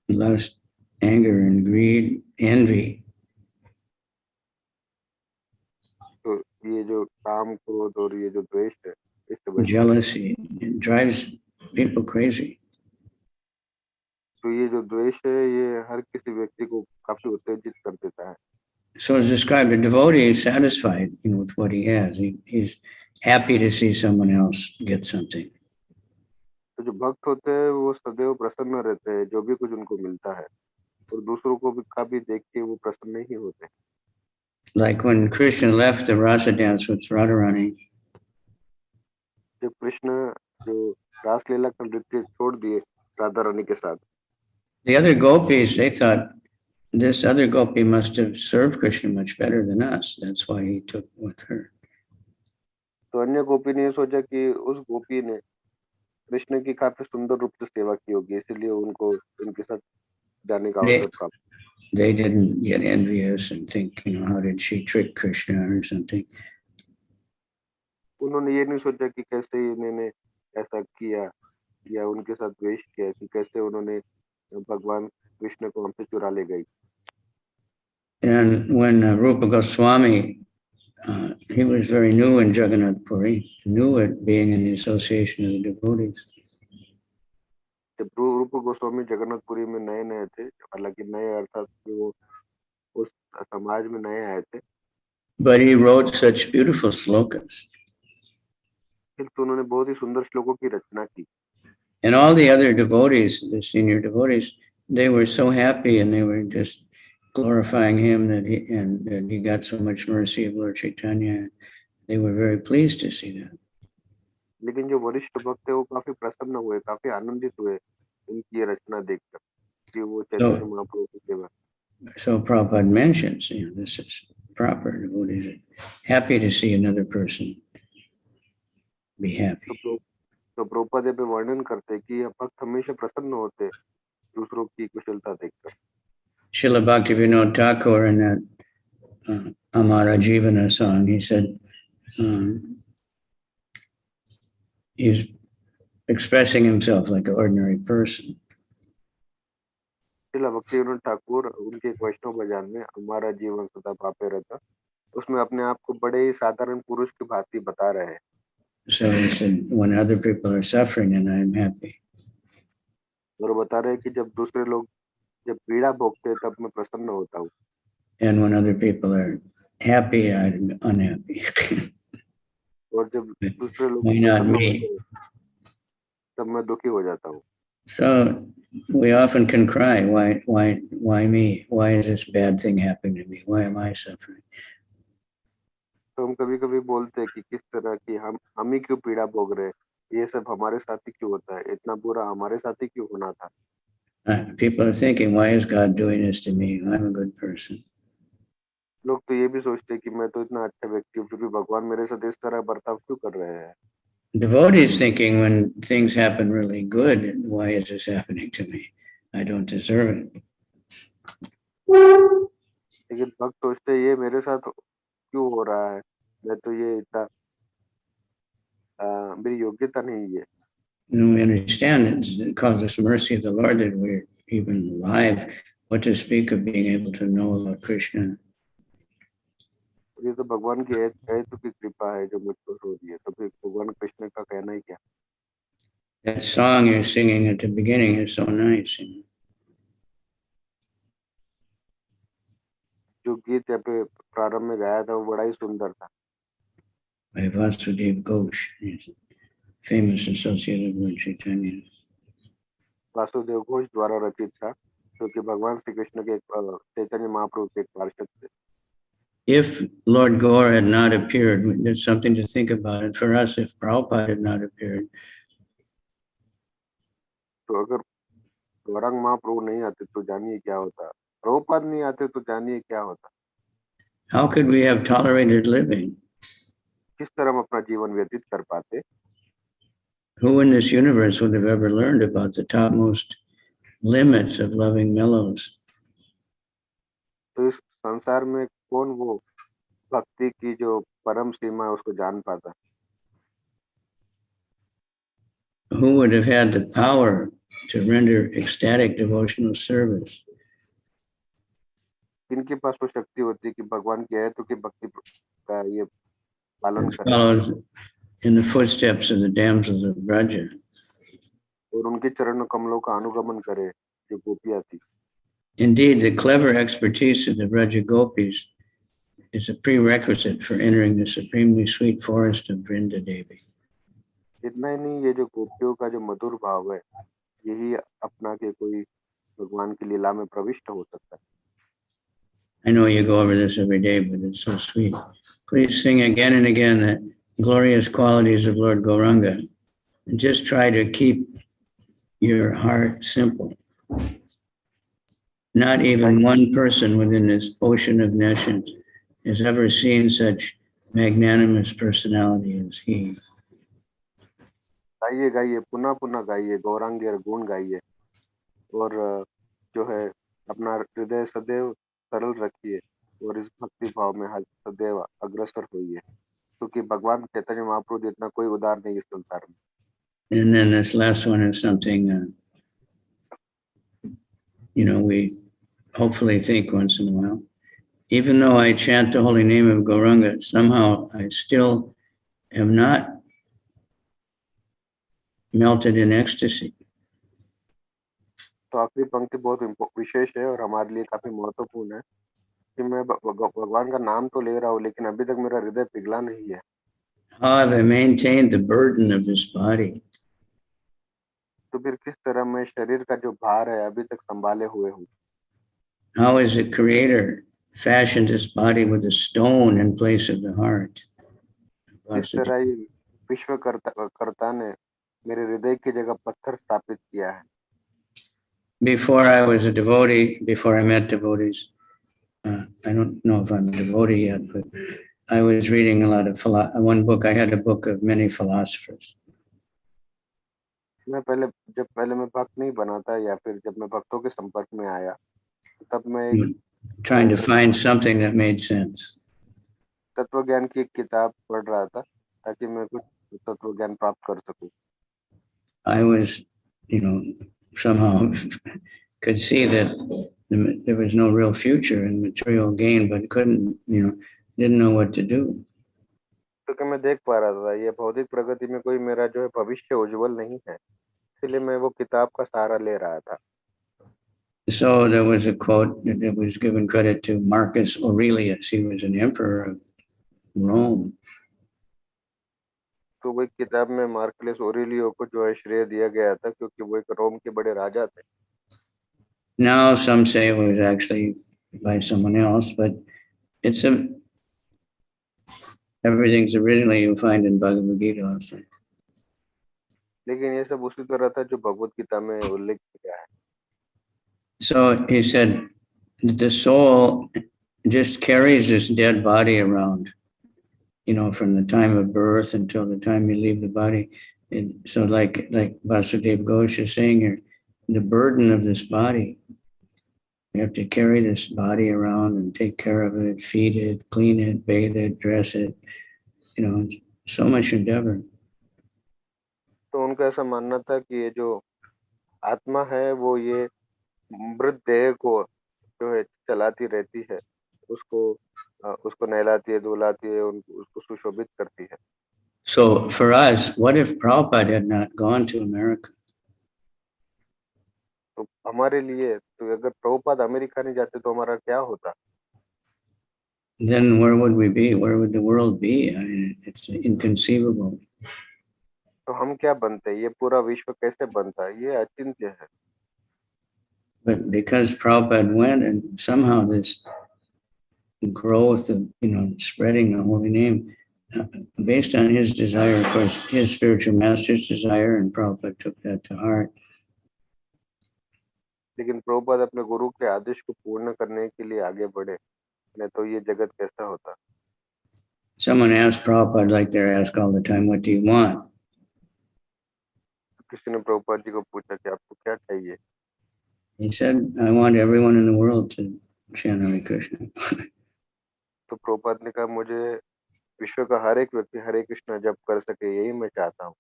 Lust, anger, and greed, envy. तो ये जो काम, क्रोध और ये जो द्वेष है, इससे बचना। Jealousy, it drives people crazy. तो ये जो द्वेष है ये हर किसी व्यक्ति को काफी उत्तेजित कर देता है। So as described, a devotee is satisfied, with what he has. He's happy to see someone else get something. तो जो भक्त होते हैं वो सदैव प्रसन्न रहते हैं जो भी कुछ उनको मिलता है, और दूसरों को भी काफी देख के वो प्रसन्न ही होते हैं। Like when Krishna left the rasa dance with Radharani, जब कृष्ण जो रासलीला का नृत्य छोड़ दिए राधा रानी के साथ, the other gopis, they thought this other gopi must have served Krishna much better than us. That's why he took with her. तो अन्य गोपी ने सोचा कि उस गोपी ने कृष्ण की काफी सुंदर रूप से सेवा की होगी, इसलिए उनको उनके साथ जाने का अवसर प्राप्त। They didn't get envious and think, how did she trick Krishna or something. उन्होंने ये नहीं सोचा कि कैसे इन्होंने ऐसा किया, या उनके साथ द्वेष किया कि कैसे उन्होंने भगवान कृष्ण को हमसे चुरा ले गई। And when Rupa Goswami, he was very new in Jagannath Puri, knew it being in the association of the devotees. जब रूप गोस्वामी जगन्नाथपुरी में नए नए थे, हालांकि नए अर्थात वो उस समाज में नए आए थे, But he wrote such beautiful slokas. फिर तो उन्होंने बहुत ही सुंदर श्लोकों की रचना की। And all the other devotees, the senior devotees, they were so happy and they were just glorifying him that he got so much mercy of Lord Chaitanya. They were very pleased to see that. लेकिन जो वरिष्ठ भक्त है वो काफी प्रसन्न हुए, काफी आनंदित हुए उनकी ये रचना देखकर कि वो चैतन्य महाप्रभु की सेवा. So Prabhupada mentions, this is proper. Devotees are happy to see another person be happy. तो प्रभुपाद पे वर्णन करते कि ये भक्त हमेशा प्रसन्न होते दूसरों की कुशलता देखकर. Srila Bhaktivinoda Thakur in that Amara Jivana song, he said, he's expressing himself like an ordinary person. Srila Bhaktivinod Thakur उनके वैष्णव भजन में हमारा जीवन सदा पापे रहता, उसमें अपने आप को बड़े ही साधारण पुरुष की भांति बता रहे हैं. So he said, when other people are suffering and I am happy. और बता रहे हैं कि जब दूसरे लोग जब पीड़ा भोगते हैं तब मैं प्रसन्न होता हूँ. And when other people are happy, I'm unhappy. और जब दूसरे लोग Why not me? तब मैं दुखी हो जाता हूँ. So we often can cry, why me? Why is this bad thing happening to me? Why am I suffering? तो हम कभी-कभी बोलते हैं कि किस तरह की हम ही क्यों पीड़ा भोग रहे हैं, ये सब हमारे साथ ही क्यों होता है, इतना बुरा हमारे साथ ही क्यों होना था. People are thinking, why is God doing this to me? I'm a good person. लोग तो ये भी सोचते हैं कि मैं तो इतना अच्छा व्यक्ति हूँ, फिर भी भगवान मेरे साथ इस तरह बर्ताव क्यों कर रहे हैं. Devotees thinking when things happen really good, why is this happening to me? I don't deserve it. लेकिन भक्त सोचते हैं ये मेरे साथ क्यों हो रहा है, मैं तो ये इतना मेरी योग्यता नहीं है. We understand it's because of the mercy of the Lord that we're even alive. What to speak of being able to know about Krishna? ये तो भगवान की ऐतु की कृपा है जो मुझको हो रही है, तो फिर भगवान कृष्ण का कहना ही क्या. That song you're singing at the beginning is so nice. जो गीत यहाँ पे प्रारंभ में गाया था वो बड़ा ही सुंदर था. By Vasudev Ghosh, he's a famous associate of Lord Chaitanya. Vasudev Ghosh द्वारा रचित था, जो कि भगवान श्री कृष्ण के चैतन्य महाप्रभु के एक पार्षद थे. If Lord Gaur had not appeared, there's something to think about. And for us, if Prabhupada had not appeared, तो अगर गौरांग महाप्रभु नहीं आते तो जानिए क्या होता, प्रभुपाद नहीं आते तो जानिए क्या होता. how could we have tolerated living? किस तरह हम अपना जीवन व्यतीत कर पाते. Who in this universe would have ever learned about the topmost limits of loving mellows? तो इस संसार में कौन वो भक्ति की जो परम सीमा है उसको जान पाता. Who would have had the power to render ecstatic devotional service? किनके पास वो शक्ति होती कि भगवान की है तो कि भक्ति का ये पालन करे. Follows in the footsteps of the damsels of Braja. और उनके चरण कमलों का अनुगमन करे जो गोपियां थी. Indeed, the clever expertise of the Braja Gopis is a prerequisite for entering the supremely sweet forest of Vrinda Devi. इतना ही नहीं, ये जो गोपियों का जो मधुर भाव है यही अपना के कोई भगवान की लीला में प्रविष्ट हो सकता है. I know you go over this every day, but it's so sweet. Please sing again and again the glorious qualities of Lord Gauranga, and just try to keep your heart simple. Not even one person within this ocean of nations has ever seen such magnanimous personality as he. गाइए गाइए पुनः पुनः गाइए गौरांगी और गुण गाइए, और जो है अपना हृदय सदैव सरल रखिए और इस भक्ति भाव में सदैव अग्रसर होइए, क्योंकि भगवान चैतन्य महाप्रभु जितना कोई उदार नहीं इस संसार में. And then this last one is something, we hopefully think once in a while. Even though I chant the holy name of Gauranga, somehow I still am not melted in ecstasy. तो आखिरी पंक्ति बहुत विशेष है और हमारे लिए काफी महत्वपूर्ण है कि मैं भगवान का नाम तो ले रहा हूँ लेकिन अभी तक मेरा हृदय पिघला नहीं है. How have I maintained the burden of this body? तो फिर किस तरह मैं शरीर का जो भार है अभी तक संभाले हुए हूँ? How is the Creator fashioned this body with a stone in place of the heart? किस तरह ये कर्ता ने मेरे हृदय की जगह पत्थर स्थापित किया है? Before I was a devotee, before I met devotees, I don't know if I'm a devotee yet, but I was reading a lot of one book. I had a book of many philosophers. मैं पहले मैं भक्त नहीं बना था, या फिर जब मैं भक्तों के संपर्क में आया, तब मैं एक Trying to find something that made sense. तत्व ज्ञान की एक किताब पढ़ रहा था ताकि मैं कुछ तत्व ज्ञान प्राप्त कर सकूं. I was, somehow could see that there was no real future in material gain, but couldn't, didn't know what to do. क्योंकि मैं देख पा रहा था ये भौतिक प्रगति में कोई मेरा जो है भविष्य उज्जवल नहीं है, इसलिए मैं वो किताब का सहारा ले रहा था. So there was a quote that was given credit to Marcus Aurelius. He was an emperor of Rome. तो वो किताब में मार्कलेस ओरेलियो को जो है श्रेय दिया गया था, क्योंकि वो एक रोम के बड़े राजा थे. Now some say it was actually by someone else, but it's everything's originally you find in Bhagavad Gita also. लेकिन ये सब उसी तरह था जो भगवत गीता में उल्लेख किया है. So he said the soul just carries this dead body around, from the time of birth until the time you leave the body. And so like Vasudev Ghosh is saying here, the burden of this body, you have to carry this body around and take care of it, feed it, clean it, bathe it, dress it, so much endeavor. तो उनका ऐसा मानना था कि ये जो आत्मा है वो ये मृत देह को जो है चलाती रहती है, उसको नहलाती है, धुलाती है, उसको सुशोभित करती है. So for us, what if Prabhupada had not gone to America? तो हमारे लिए तो अगर प्रभुपाद अमेरिका नहीं जाते तो हमारा क्या होता? Then where would we be? Where would the world be? I mean, it's inconceivable. तो हम क्या बनते? ये पूरा विश्व कैसे बनता? ये अचिंत्य है. But because Prabhupada went, and somehow this growth of, spreading the holy name, based on his desire, of course, his spiritual master's desire, and Prabhupada took that to heart. लेकिन प्रभुपाद अपने गुरु के आदेश को पूर्ण करने के लिए आगे बढ़े, नहीं तो ये जगत कैसा होता? Someone asked Prabhupada, like they're asked all the time, what do you want? किसी ने प्रभुपाद जी को पूछा कि आपको क्या चाहिए? He said, I want everyone in the world to chant Hare Krishna. तो प्रभुपाद ने कहा, मुझे विश्व का हर एक व्यक्ति हरे कृष्ण जप कर सके, यही मैं चाहता हूँ.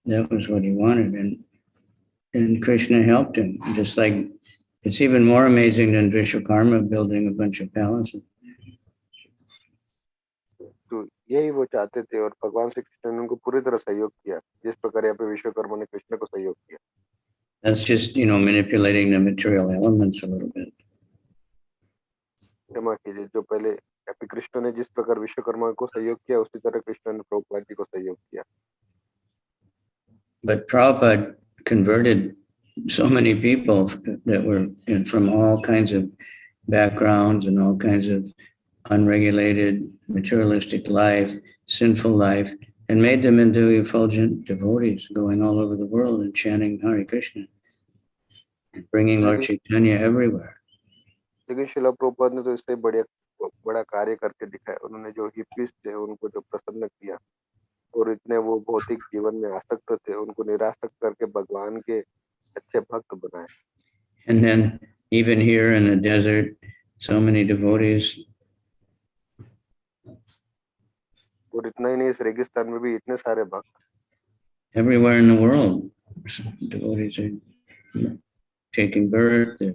That was what he wanted, and Krishna helped him. Just like it's even more amazing than Vishwakarma building a bunch of palaces. तो यही वो चाहते थे, और भगवान श्री कृष्ण ने उनको पूरी तरह सहयोग किया, जिस प्रकार यहाँ पे विश्वकर्मा ने कृष्ण को सहयोग किया. That's just, manipulating the material elements a little bit. क्षमा कीजिए, जो पहले यहाँ पे कृष्ण ने जिस प्रकार विश्वकर्मा को सहयोग किया, उसी तरह कृष्ण ने प्रभुपाद जी को सहयोग किया. But Prabhupada converted so many people that were from all kinds of backgrounds and all kinds of unregulated materialistic life, sinful life, and made them into effulgent devotees going all over the world and chanting Hare Krishna, bringing Lord Chaitanya everywhere. लेकिन शिला प्रभुपाद ने तो इससे बड़ा कार्य करके दिखाया. उन्होंने जो हिप्पीज थे उनको जो प्रसन्न किया, और इतने वो भौतिक जीवन में आसक्त थे, उनको निरासक्त करके भगवान के अच्छे भक्त बनाए. And then even here in the desert, so many devotees. और इतना ही नहीं, इस रेगिस्तान में भी इतने सारे भक्त. Everywhere in the world, devotees are taking birth, they're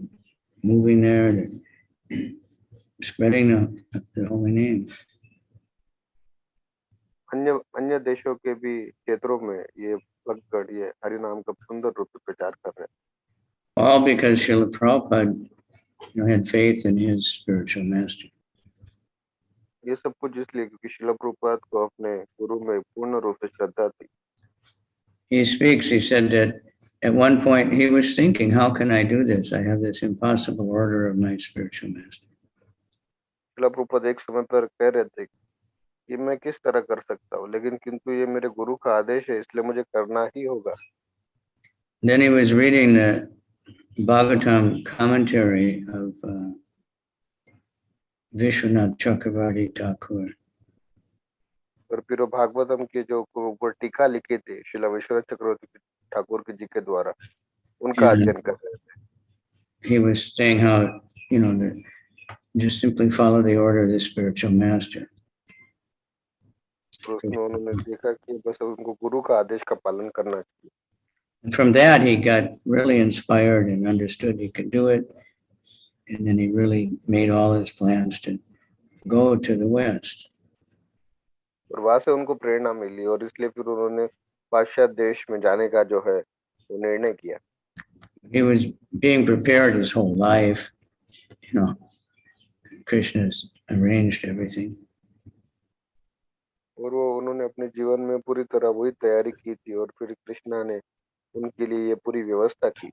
moving there, they're spreading the holy name. अन्य देशों के भी क्षेत्रों में ये भक्तगण ये हरि नाम का सुंदर रूप से प्रचार कर रहे हैं. All because Srila Prabhupada had faith in his spiritual master. ये सब कुछ इसलिए क्योंकि शिला प्रभुपाद को अपने गुरु में पूर्ण रूप से श्रद्धा थी. He speaks, he said that at one point he was thinking, how can I do this? I have this impossible order of my spiritual master. शिला प्रभुपाद एक समय पर कह रहे थे कि मैं किस तरह कर सकता हूँ, लेकिन किंतु ये मेरे गुरु का आदेश है, इसलिए मुझे करना ही होगा. Then he was reading the Bhagavatam commentary of Vishwanath Chakravarti Thakur. और फिर वो भागवतम के जो ऊपर टीका लिखे थे शिला विश्वनाथ चक्रवर्ती ठाकुर जी के द्वारा, उनका अध्ययन कर रहे थे. He was saying how, that just simply follow the order of the spiritual master. तो उसमें उन्होंने देखा कि बस उनको गुरु का आदेश का पालन करना चाहिए. And from that, he got really inspired and understood he could do it. And then he really made all his plans to go to the West. और वहां से उनको प्रेरणा मिली और इसलिए फिर उन्होंने पाश्चात्य देश में जाने का जो है वो निर्णय किया. He was being prepared his whole life. Krishna's arranged everything. और वो उन्होंने अपने जीवन में पूरी तरह वही तैयारी की थी और फिर कृष्णा ने उनके लिए ये पूरी व्यवस्था की.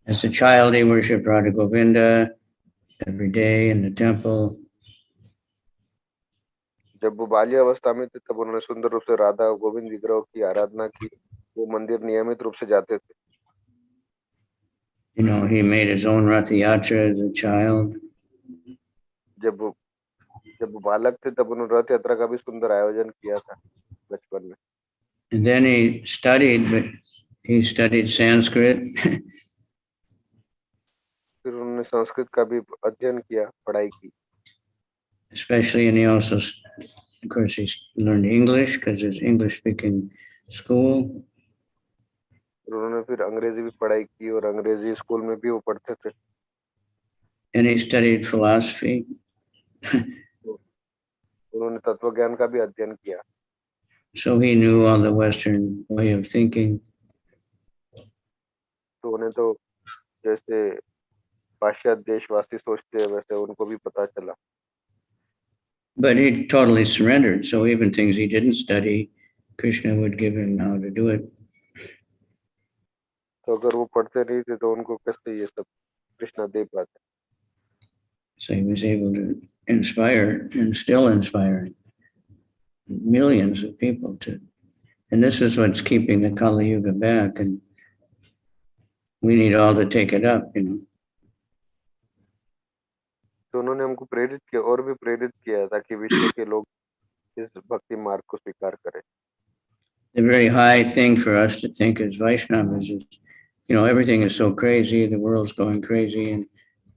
As a child, he worshipped Radha Govinda every day in the temple. जब वो बाल्यावस्था में थे तब उन्होंने सुंदर रूप से राधा गोविंद विग्रह की आराधना की. वो मंदिर नियमित रूप से जाते थे. He made his own Rath Yatra as a child. जब वो बालक थे तब उन्होंने रथ यात्रा का भी सुंदर आयोजन किया था बचपन में. And then he studied Sanskrit. फिर उन्होंने संस्कृत का भी अध्ययन किया, पढ़ाई की. Especially, and he also, of course, he learned English because it's English-speaking school. उन्होंने फिर अंग्रेजी भी पढ़ाई की और अंग्रेजी स्कूल में भी वो पढ़ते थे. And he studied philosophy. उन्होंने तत्व ज्ञान का भी अध्ययन किया. So he knew all the Western way of thinking. तो उन्हें तो जैसे पाश्चात्य देशवासी सोचते हैं वैसे उनको भी पता चला. But he totally surrendered. So even things he didn't study, Krishna would give him how to do it. तो अगर वो पढ़ते नहीं थे तो उनको कैसे ये सब कृष्णा दे पाते. So he was able to inspire and still inspire millions of people to. And this is what's keeping the Kali Yuga back. And we need all to take it up, तो उन्होंने हमको प्रेरित किया और भी प्रेरित किया ताकि विश्व के लोग इस भक्ति मार्ग को स्वीकार करें. The very high thing for us to think as Vaishnavas is, everything is so crazy, the world's going crazy,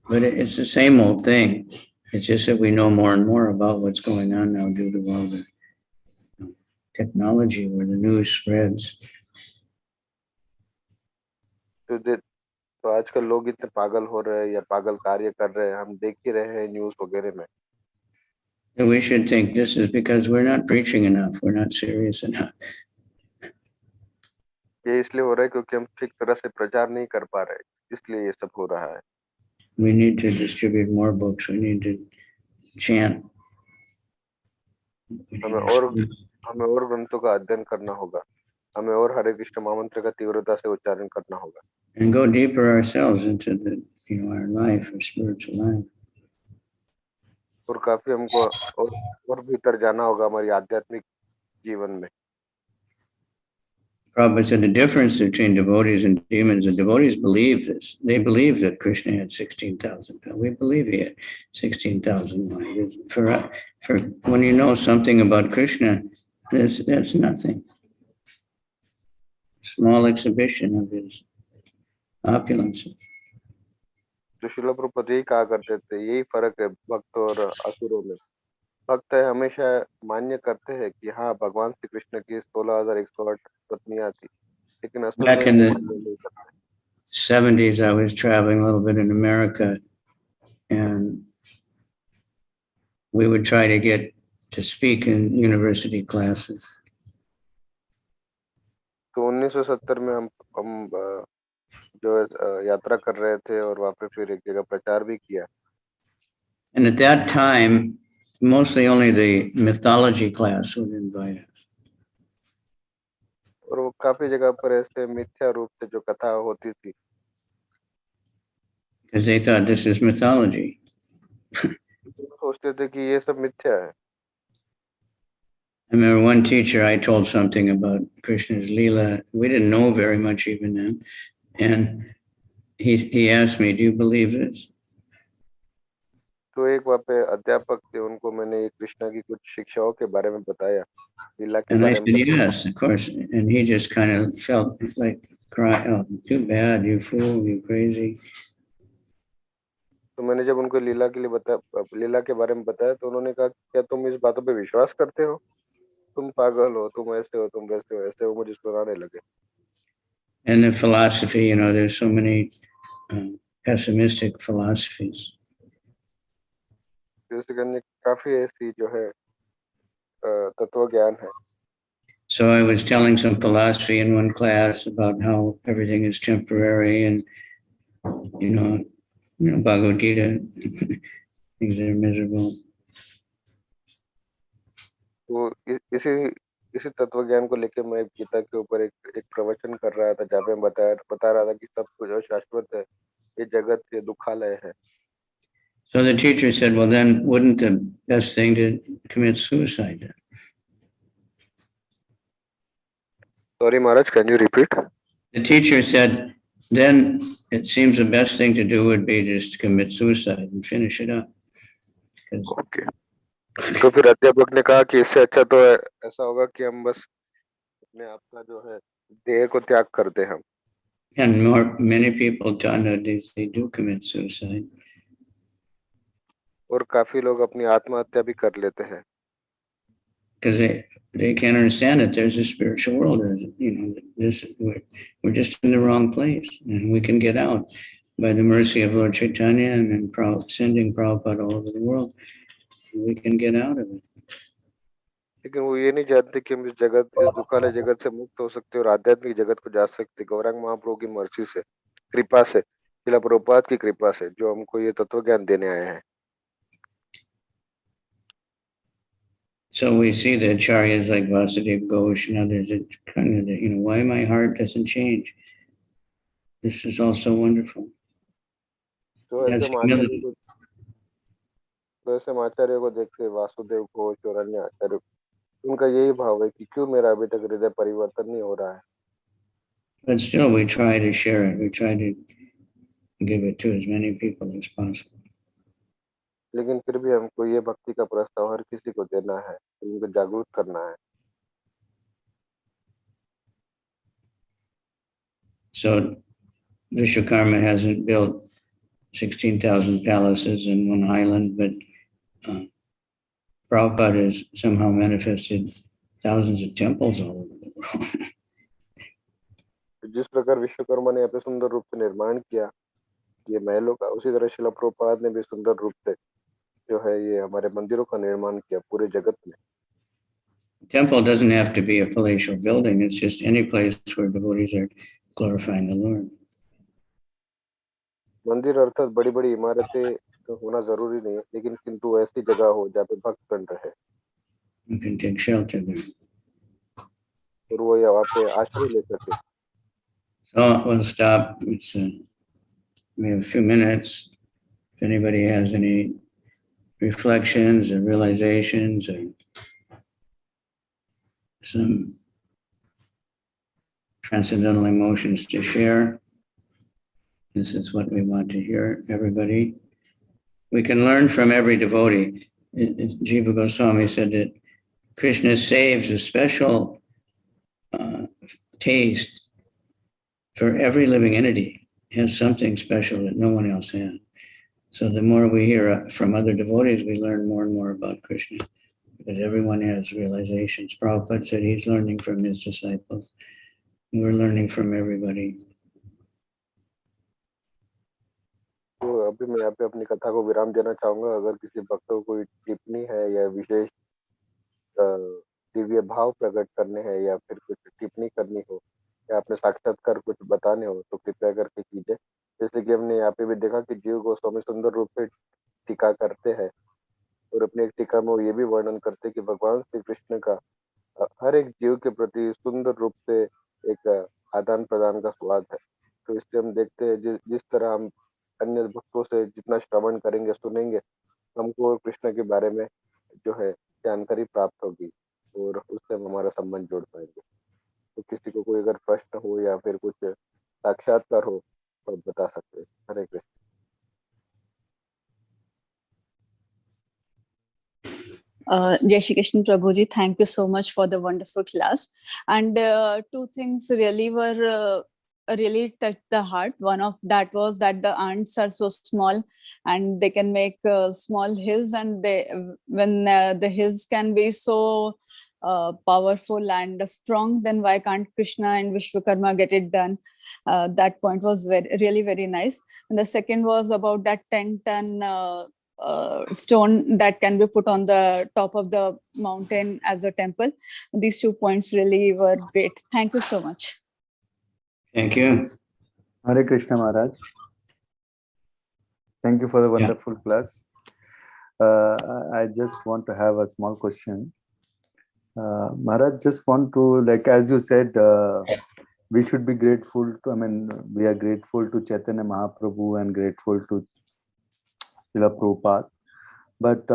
but it's the same old thing. It's just that we know more and more about what's going on now due to all the technology where the news spreads. तो आजकल लोग इतने पागल हो रहे हैं या पागल कार्य कर रहे हैं, हम देख ही रहे हैं न्यूज़ वगैरह में. And we should think this is because we're not preaching enough, we're not serious enough. ये इसलिए हो रहा है क्योंकि हम ठीक तरह से प्रचार नहीं कर पा रहे, इसलिए ये सब हो रहा है. We need to distribute more books. We need to chant. हमें और ग्रंथों का अध्ययन करना होगा. हमें और हरे कृष्ण महामंत्र का तीव्रता से उच्चारण करना होगा. And go deeper ourselves into our life, our spiritual life. और काफी हमको और भीतर जाना होगा हमारी आध्यात्मिक जीवन में. Prabhupada said the difference between devotees and demons, the devotees believe this. They believe that Krishna had 16,000. We believe he had 16,000 wives. For when you know something about Krishna, that's nothing. Small exhibition of his opulence. तो श्रील प्रभुपाद यही कहा करते थे, यही फर्क है भक्त और असुरों में. भक्त हमेशा मान्य करते हैं कि हाँ भगवान श्री कृष्ण की 16,108 पत्नियां थी, लेकिन असुर Back in the नहीं करते. 70s, I was traveling a little bit in America, and we would try to get to speak in university classes. तो 1970 में हम जो यात्रा कर रहे थे और वहाँ पे फिर एक जगह प्रचार भी किया. And at that time, mostly only the mythology class would invite us. और वो काफी जगह पर ऐसे मिथ्या रूप से जो कथा होती थी, because they thought this is mythology. सोचते थे कि ये सब मिथ्या है। I remember one teacher, I told something about Krishna's Leela. We didn't know very much even then. And he asked me, do you believe this? तो एक वहाँ पे अध्यापक थे, उनको मैंने ये कृष्णा की कुछ शिक्षाओं के बारे में बताया, लीला के And I बारे said, में बताया। yes, of course. And he just kind of felt like, cry, oh, too bad, you fool, you crazy. तो मैंने जब उनको लीला के लिए लीला के बारे में बताया, तो उन्होंने कहा, क्या तुम इस बातों पे विश्वास करते हो? तुम पागल हो, तुम ऐसे हो, तुम वैसे हो, ऐसे वो मुझे सुनाने लगे। And the philosophy, there's so many pessimistic philosophies. जैसे कि काफी ऐसी जो है तत्व ज्ञान है। So I was telling some philosophy in one class about how everything is temporary and, Bhagavad Gita, things are miserable. तो इसी इसी तत्व ज्ञान को लेकर मैं गीता के ऊपर एक प्रवचन कर रहा था, जहाँ पे मैं बता रहा था कि सब कुछ अशाश्वत है, ये जगत ये दुखालय है। So the teacher said, well, then wouldn't the best thing to commit suicide then? Sorry, Maharaj, can you repeat? The teacher said, then it seems the best thing to do would be just to commit suicide and finish it up. Okay. तो फिर अध्यापक ने कहा कि इससे अच्छा तो ऐसा होगा कि हम बस अपने आप का जो है देह को त्याग कर दे हम। And many people nowadays, they do commit suicide. और काफी लोग अपनी आत्महत्या भी कर लेते हैं। Because they can't understand that there's a spiritual world. We're just in the wrong place, and we can get out by the mercy of Lord Chaitanya and then sending Prabhupada all over the world. We can get out of it. लेकिन वो ये नहीं जानते कि हम इस दुखालय जगत से मुक्त हो सकते और आध्यात्मिक जगत को जा सकते, गौरांग महाप्रभु की मर्जी से, कृपा से, श्रील प्रभुपाद की कृपा से, जो हमको ये तत्व ज्ञान देने आए हैं। So we see the acharyas like Vasudev Ghosh and others that kind of, why my heart doesn't change. This is also wonderful. तो That's humility. ऐसे आचार्य को देखते, वासुदेव घोष और अन्य आचार्य, उनका यही भाव है कि क्यों मेरा अभी तक हृदय परिवर्तन नहीं हो रहा है। But still we try to share it. We try to give it to as many people as possible. लेकिन फिर भी हमको ये भक्ति का प्रस्ताव हर किसी को देना है, उनको जागरूक करना है। So Vishwakarma hasn't built 16,000 palaces in one island, but Prabhupada has somehow manifested thousands of temples all over the world. जिस प्रकार विश्वकर्मा ने यहाँ पे सुंदर रूप से निर्माण किया ये महलों का, उसी तरह श्रील प्रभुपाद ने भी सुंदर रूप से जो है ये हमारे मंदिरों का निर्माण किया पूरे जगत में। Temple doesn't have to be a palatial building. It's just any place where devotees are glorifying the Lord. मंदिर अर्थात बड़ी बड़ी इमारतें तो होना जरूरी नहीं है, लेकिन किंतु ऐसी जगह हो जहाँ पे भक्त बन रहे। You can take shelter there. और वो यहाँ पे आश्रय ले सके। So we'll stop. We have a few minutes. If anybody has any reflections or realizations or some transcendental emotions to share, this is what we want to hear, everybody. We can learn from every devotee. Jiva Goswami said that Krishna saves a special taste for every living entity. He has something special that no one else has. So the more we hear from other devotees, we learn more and more about Krishna, because everyone has realizations. Prabhupada said he's learning from his disciples. We're learning from everybody. तो अभी मैं यहाँ पे अपनी कथा को विराम देना चाहूंगा। अगर किसी भक्त को कोई टिप्पणी है या विशेष दिव्य भाव प्रकट करने हैं या फिर कुछ टिप्पणी करनी हो या अपने साक्षात्कार कुछ बताने हो तो कृपया करके कीजिए। जैसे कि हमने यहाँ पे भी देखा कि जीव गोस्वामी सुंदर रूप से टीका करते हैं और अपनी एक टीका में वो ये भी वर्णन करते हैं कि भगवान श्री कृष्ण का हर एक जीव के प्रति सुंदर रूप से एक आदान प्रदान का स्वाद है। तो इससे हम देखते हैं जिस तरह हम अन्य भक्तों से जितना श्रवण करेंगे, सुनेंगे, हमको कृष्ण के बारे में जो है जानकारी प्राप्त होगी और उससे हम हमारा संबंध जोड़ पाएंगे। तो किसी को कोई अगर प्रश्न हो या फिर कुछ साक्षात्कार हो तो आप बता सकते हैं। हरे Krishna. Jai Shri Krishna Prabhuji, thank you so much for the wonderful class. And two things really were really touched the heart. One of that was that the ants are so small and they can make small hills, and they when the hills can be so powerful and strong, then why can't Krishna and Vishwakarma get it done? That point was really very nice. And the second was about that 10-ton stone that can be put on the top of the mountain as a temple. These 2 points really were great. Thank you so much. Thank you. Hare Krishna Maharaj. Thank you for the wonderful class. I just want to have a small question. Maharaj, just want to, like, as you said, we should be grateful to, we are grateful to Chaitanya Mahaprabhu and grateful to Srila Prabhupada. But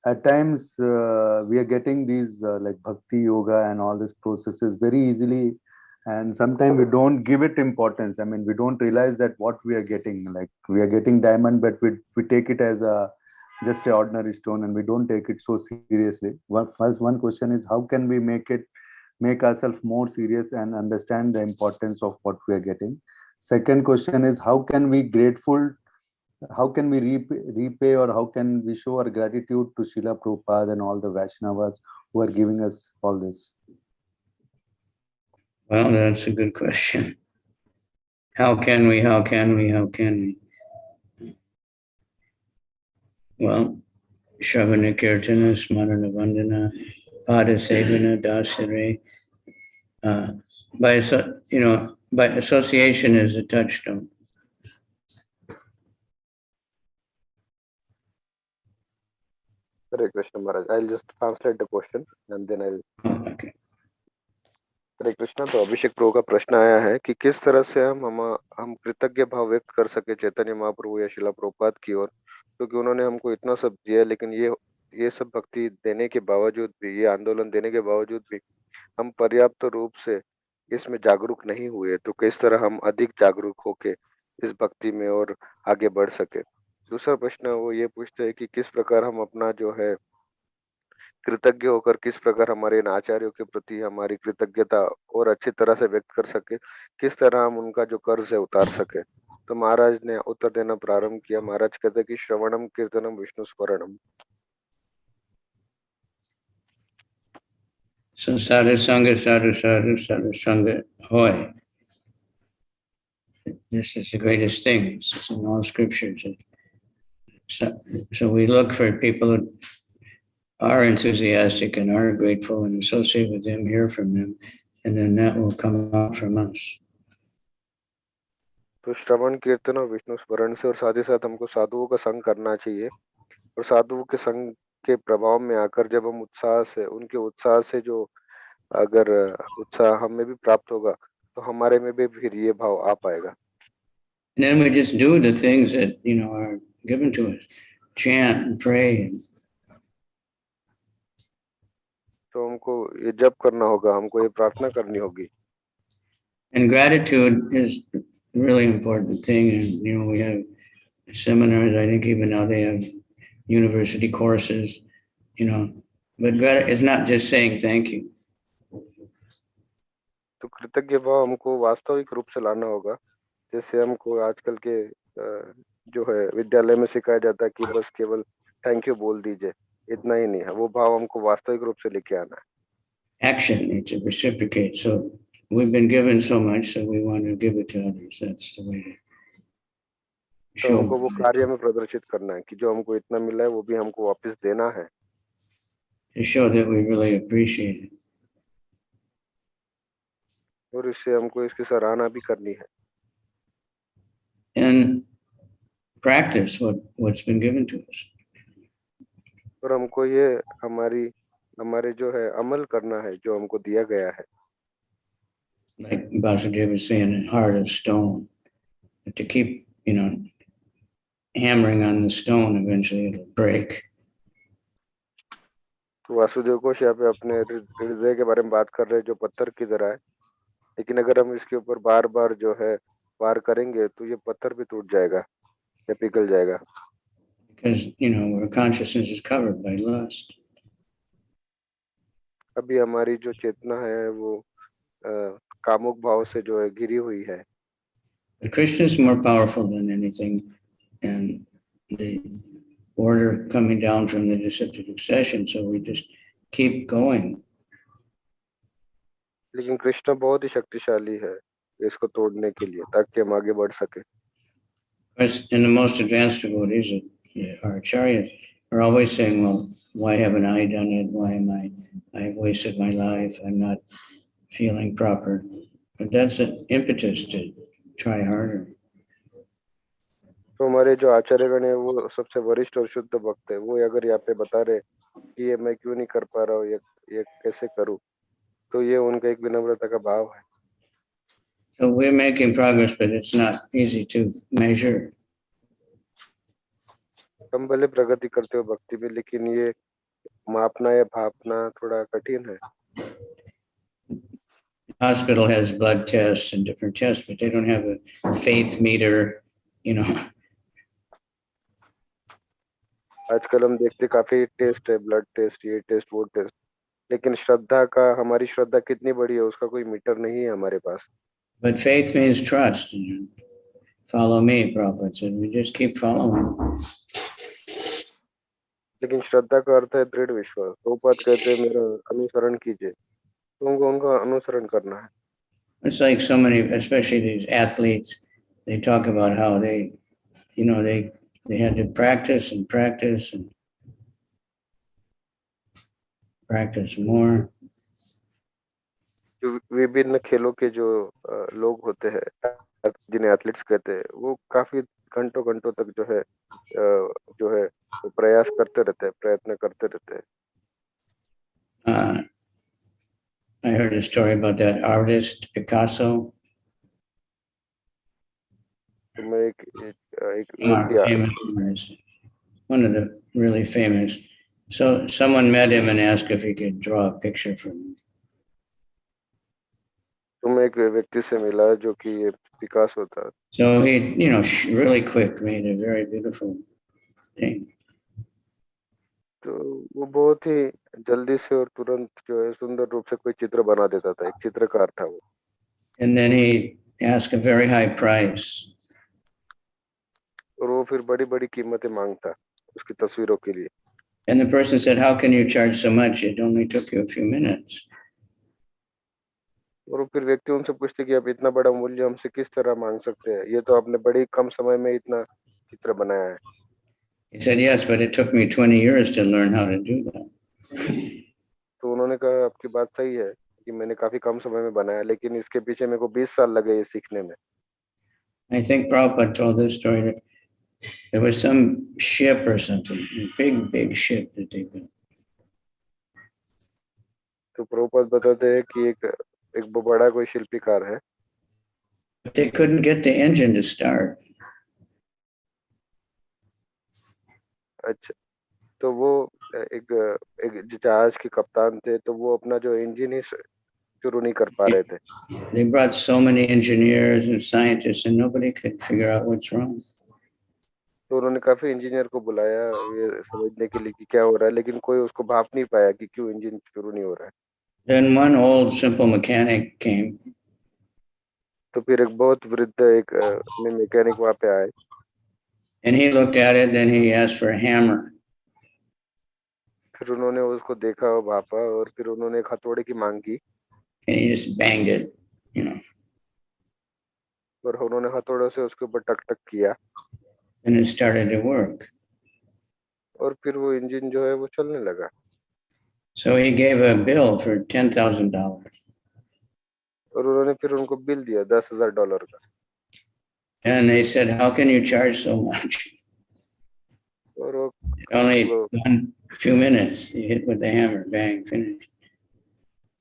at times we are getting these like bhakti yoga and all these processes very easily. And sometimes we don't give it importance. We don't realize that what we are getting, like we are getting diamond, but we take it as just an ordinary stone and we don't take it so seriously. One question is, how can we make ourselves more serious and understand the importance of what we are getting? Second question is, how can we repay or how can we show our gratitude to Srila Prabhupada and all the Vaishnavas who are giving us all this? Well, that's a good question. How can we? Well, Shravana Kirtana, Smarana Vandana, Pada Sevana, Dasare. By association is a touchstone. Hare Krishna Maharaj. I'll just translate the question and then I'll. Okay. हरे कृष्णा। तो अभिषेक प्रभु का प्रश्न आया है कि किस तरह से हम कृतज्ञ भाव व्यक्त कर सके चैतन्य महाप्रभु या शिला प्रभुपाद की ओर, क्योंकि उन्होंने हमको इतना सब दिया, लेकिन ये सब भक्ति देने के बावजूद भी, ये आंदोलन देने के बावजूद भी हम पर्याप्त रूप से इसमें जागरूक नहीं हुए। तो किस तरह हम अधिक जागरूक होके इस भक्ति में और आगे बढ़ सके। दूसरा प्रश्न वो ये पूछते हैं कि किस प्रकार हम अपना जो है कृतज्ञ होकर किस प्रकार हमारे इन आचार्यों के प्रति हमारी कृतज्ञता और अच्छी तरह से व्यक्त कर सके, किस तरह हम उनका जो कर्ज है उतार सके। तो महाराज ने उत्तर देना प्रारंभ किया। महाराज कहते हैं कि श्रवणम कीर्तनम Vishnu स्मरणम। So sadhu sangha hoy. This is the greatest thing. This is in all scriptures. So we look for people who are enthusiastic and are grateful and associate with them, hear from them, and then that will come out from us. तो श्रवण कीर्तन और विष्णु स्मरण से और साथ ही साथ हमको साधुओं का संग करना चाहिए, और साधुओं के संग के प्रभाव में आकर जब हम उनके उत्साह से जो अगर उत्साह हमें भी प्राप्त होगा तो हमारे में भी फिर ये भाव आ पाएगा। And then we just do the things that are given to us, chant and pray. तो हमको ये जप करना होगा, हमको ये प्रार्थना करनी होगी। And gratitude is a really important thing. And we have seminars. I think even now they have university courses. But it's not just saying thank you. तो कृतज्ञ भाव हमको वास्तविक रूप से लाना होगा, जैसे हमको आजकल के जो है विद्यालय में सिखाया जाता है कि बस केवल थैंक यू बोल दीजिए, इतना ही नहीं है। वो भाव हमको वास्तविक रूप से लेके आना है। Action needs to reciprocate. So we've been given so much, so we want to give it to others. That's the way to तो show. हमको वो कार्य में प्रदर्शित करना है कि जो हमको इतना मिला है वो भी हमको वापस देना है। To show that we really appreciate it. और इससे हमको इसकी सराहना भी करनी है। And practice what's been given to us. और हमको ये हमारे जो है अमल करना है जो हमको दिया गया है। like Vasudev was saying, a heart of stone. But to keep, hammering on the stone, eventually it'll break. तो वासुदेव घोष यहाँ पे अपने हृदय के बारे में बात कर रहे हैं जो पत्थर की तरह है, लेकिन अगर हम इसके ऊपर बार बार जो है वार करेंगे तो ये पत्थर भी टूट जाएगा या पिघल जाएगा. Because, our consciousness is covered by lust. अभी हमारी जो चेतना है वो कामुक भाव से जो है घिरी हुई है. But Krishna is more powerful than anything, and the order coming down from the disciplic succession, so we just keep going. लेकिन कृष्ण बहुत ही शक्तिशाली है इसको तोड़ने के लिए ताकि हम आगे बढ़ सके. And the most advanced devotees, our acharyas, are always saying, well, why haven't I done it? Why am I've wasted my life. I'm not feeling proper. But that's an impetus to try harder. तो हमारे जो आचार्यगण है वो सबसे वरिष्ठ और शुद्ध भक्त है, वो अगर यहाँ पे बता रहे कि ये मैं क्यों नहीं कर पा रहा हूँ, ये कैसे करूँ, तो ये उनका एक विनम्रता का भाव है. So we're making progress, but it's not easy to measure. हम भले प्रगति करते हो भक्ति में, लेकिन ये मापना या भापना थोड़ा कठिन है. Hospital has blood tests and different tests, but they don't have a faith meter, आजकल हम देखते काफी टेस्ट है, ब्लड टेस्ट, ये टेस्ट, वो टेस्ट, लेकिन श्रद्धा का, हमारी श्रद्धा कितनी बड़ी है उसका कोई मीटर नहीं है हमारे पास. But faith means trust. Follow me, Prabhupada said. We just keep following. लेकिन श्रद्धा का अर्थ है दृढ़ विश्वास. प्रभुपाद कहते हैं मेरा अनुसरण कीजिए, तो उनका अनुसरण करना है. It's like so many, especially these athletes, they talk about how they had to practice and practice and practice more. जो विभिन्न खेलों के जो लोग होते हैं, जिन्हें एथलीट्स कहते हैं, वो काफी घंटों घंटों तक जो है वो प्रयास करते रहते हैं, प्रयत्न करते रहते हैं. I heard a story about that artist Picasso. तो मैं एक famous artist, one of the really famous. So someone met him and asked if he could draw a picture for him. तो मैं एक व्यक्ति से मिला जो कि ये पिकासो था. So he, really quick made a very beautiful thing. तो वो बहुत ही जल्दी से और तुरंत जो है सुंदर रूप से कोई चित्र बना देता था. एक चित्रकार था वो. And then he asked a very high price. और वो फिर बड़ी बड़ी कीमतें मांगता उसकी तस्वीरों के लिए. And the person said, how can you charge so much? It only took you a few minutes. और फिर व्यक्ति उनसे पूछते कि आप इतना बड़ा मूल्य हमसे किस तरह मांग सकते हैं, ये तो आपने बड़ी कम समय में इतना चित्र बनाया है. He said, yes, but it took me 20 years to learn how to do that. तो उन्होंने कहा आपकी बात सही है कि मैंने काफी कम समय में बनाया, लेकिन इसके पीछे मेरे को 20 साल लगे ये सीखने में. I think Prabhupada told this story that there was some ship or something, a big ship that they built. तो प्रभुपाद बताते हैं कि एक बड़ा कोई शिल्पीकार है. But they couldn't get the engine to start. अच्छा, तो वो एक जहाज के कप्तान थे, तो वो अपना जो इंजन ही शुरू नहीं कर पा रहे थे. They brought so many engineers and scientists and nobody could figure out what's wrong. तो उन्होंने काफी इंजीनियर को बुलाया ये समझने के लिए कि क्या हो रहा है, लेकिन कोई उसको भाप नहीं पाया कि क्यों इंजन शुरू नहीं हो रहा है. Then one old simple mechanic came. तो फिर एक बहुत वृद्ध एक मैकेनिक वहां पे आए. And he looked at it and he asked for a hammer. फिर उन्होंने उसको देखा और भापा और फिर उन्होंने एक हथौड़े की मांग की. And he just banged it, और उन्होंने हथौड़े से उसके ऊपर टक टक किया. And it started to work. और फिर वो इंजन जो है वो चलने लगा. So he gave a bill for $10,000. और उन्होंने फिर उनको बिल दिया $10,000 का. And they said, how can you charge so much? और वो Only a few minutes, you hit with the hammer, bang, finished.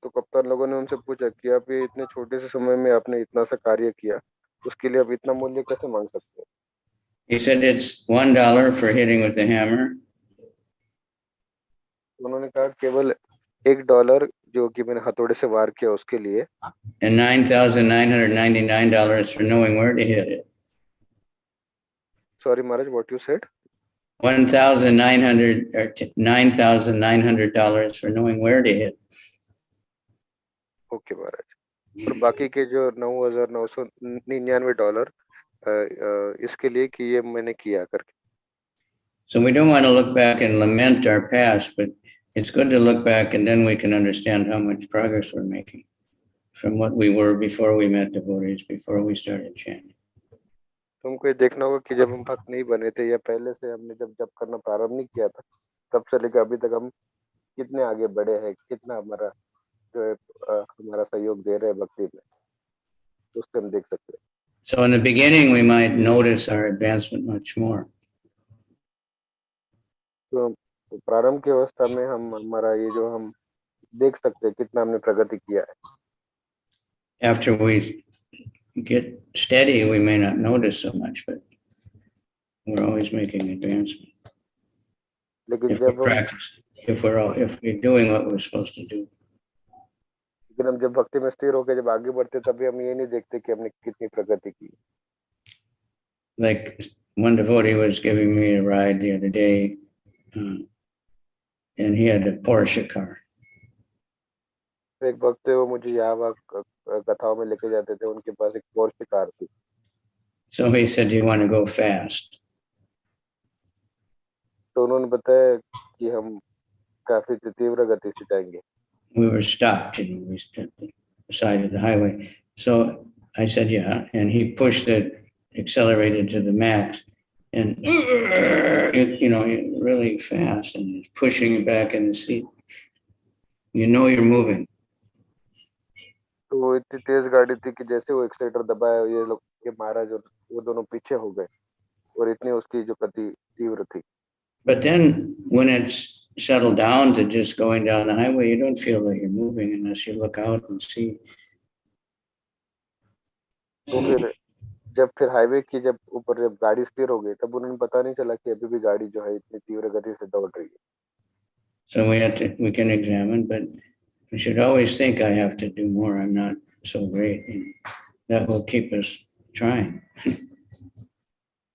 तो कप्तान लोगों ने उनसे पूछा कि आप ये इतने छोटे से समय में आपने इतना सा कार्य किया, उसके लिए आप इतना मूल्य कैसे मांग सकते हैं? He said it's $1 for hitting with a hammer, उन्होंने कहा केवल $1 जो कि मैंने हथौड़े से वार किया उसके लिए, and $9,999 for knowing where to hit it. Sorry Maharaj, what you said? $9,900 for knowing where to hit. Okay Maharaj. और बाकी के जो $9,999 इसके लिए कि ये मैंने किया करके। So we don't want to look back and lament our past, but it's good to look back and then we can understand how much progress we're making from what we were before we met devotees, before we started chanting. तुमको ये देखना होगा कि जब हम भक्त नहीं बने थे या पहले से हमने जब जब करना प्रारंभ नहीं किया था, तब से लेकर अभी तक हम कितने आगे बढ़े हैं, कितना हमारा जो है हमारा सहयोग दे रहे हैं भक्ति में, उससे हम देख सकते हैं। So in the beginning, we might notice our advancement much more. तो प्रारंभ की अवस्था में हम हमारा ये जो हम देख सकते हैं कितना हमने प्रगति किया है। After we get steady, we may not notice so much, but we're always making advancement. लेकिन If we practice, if we're doing what we're supposed to do. लेकिन हम जब भक्ति में स्थिर होकर जब आगे बढ़ते तभी हम ये नहीं देखते कि हमने कितनी प्रगति की। Like one devotee was giving me a ride the other day, and he had a Porsche car. एक भक्त थे, वो मुझे यहाँ कथाओं में लेके जाते थे, उनके पास एक पोर्शे कार थी। So he said, "Do you want to go fast?" तो उन्होंने बताया कि हम काफी तीव्र गति से जाएंगे। We were stopped, we at the side of the highway. So I said, "Yeah," and he pushed it, accelerated to the max, and really fast, and pushing it back in the seat. You're moving. तो वो इतनी तेज गाड़ी थी कि जैसे वो accelerator दबाया, ये लोग के महाराज और वो दोनों पीछे हो गए, और इतनी उसकी जो गति तीव्र थी। But then when it's settled down to just going down the highway, you don't feel that you're moving unless you look out and see. तो फिर हाईवे की जब ऊपर जब गाड़ी स्थिर हो गई, तब उन्हें पता नहीं चला कि अभी भी गाड़ी जो है इतनी तीव्र गति से दौड़ रही है। So we can examine, but we should always think I have to do more. I'm not so great, and that will keep us trying.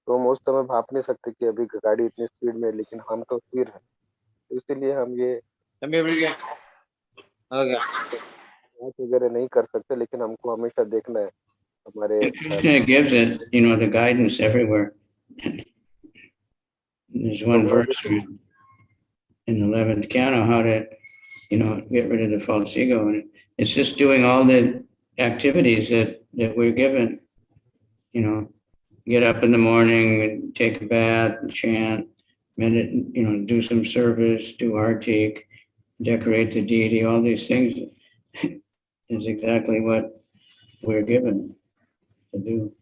तो हम उस समय भाप नहीं सकते कि अभी गाड़ी इतनी स्पीड में, लेकिन हम तो स्थिर हैं, तो इसलिए हम ये वगैरह नहीं कर सकते, लेकिन हमको हमेशा देखना है हमारे। Krishna gives it, the guidance everywhere. There's one verse in the 11th canto how to, get rid of the false ego, and it's just doing all the activities that we're given. Get up in the morning and take a bath and chant, meditate, do some service, do artik, decorate the deity. All these things is exactly what we're given to do.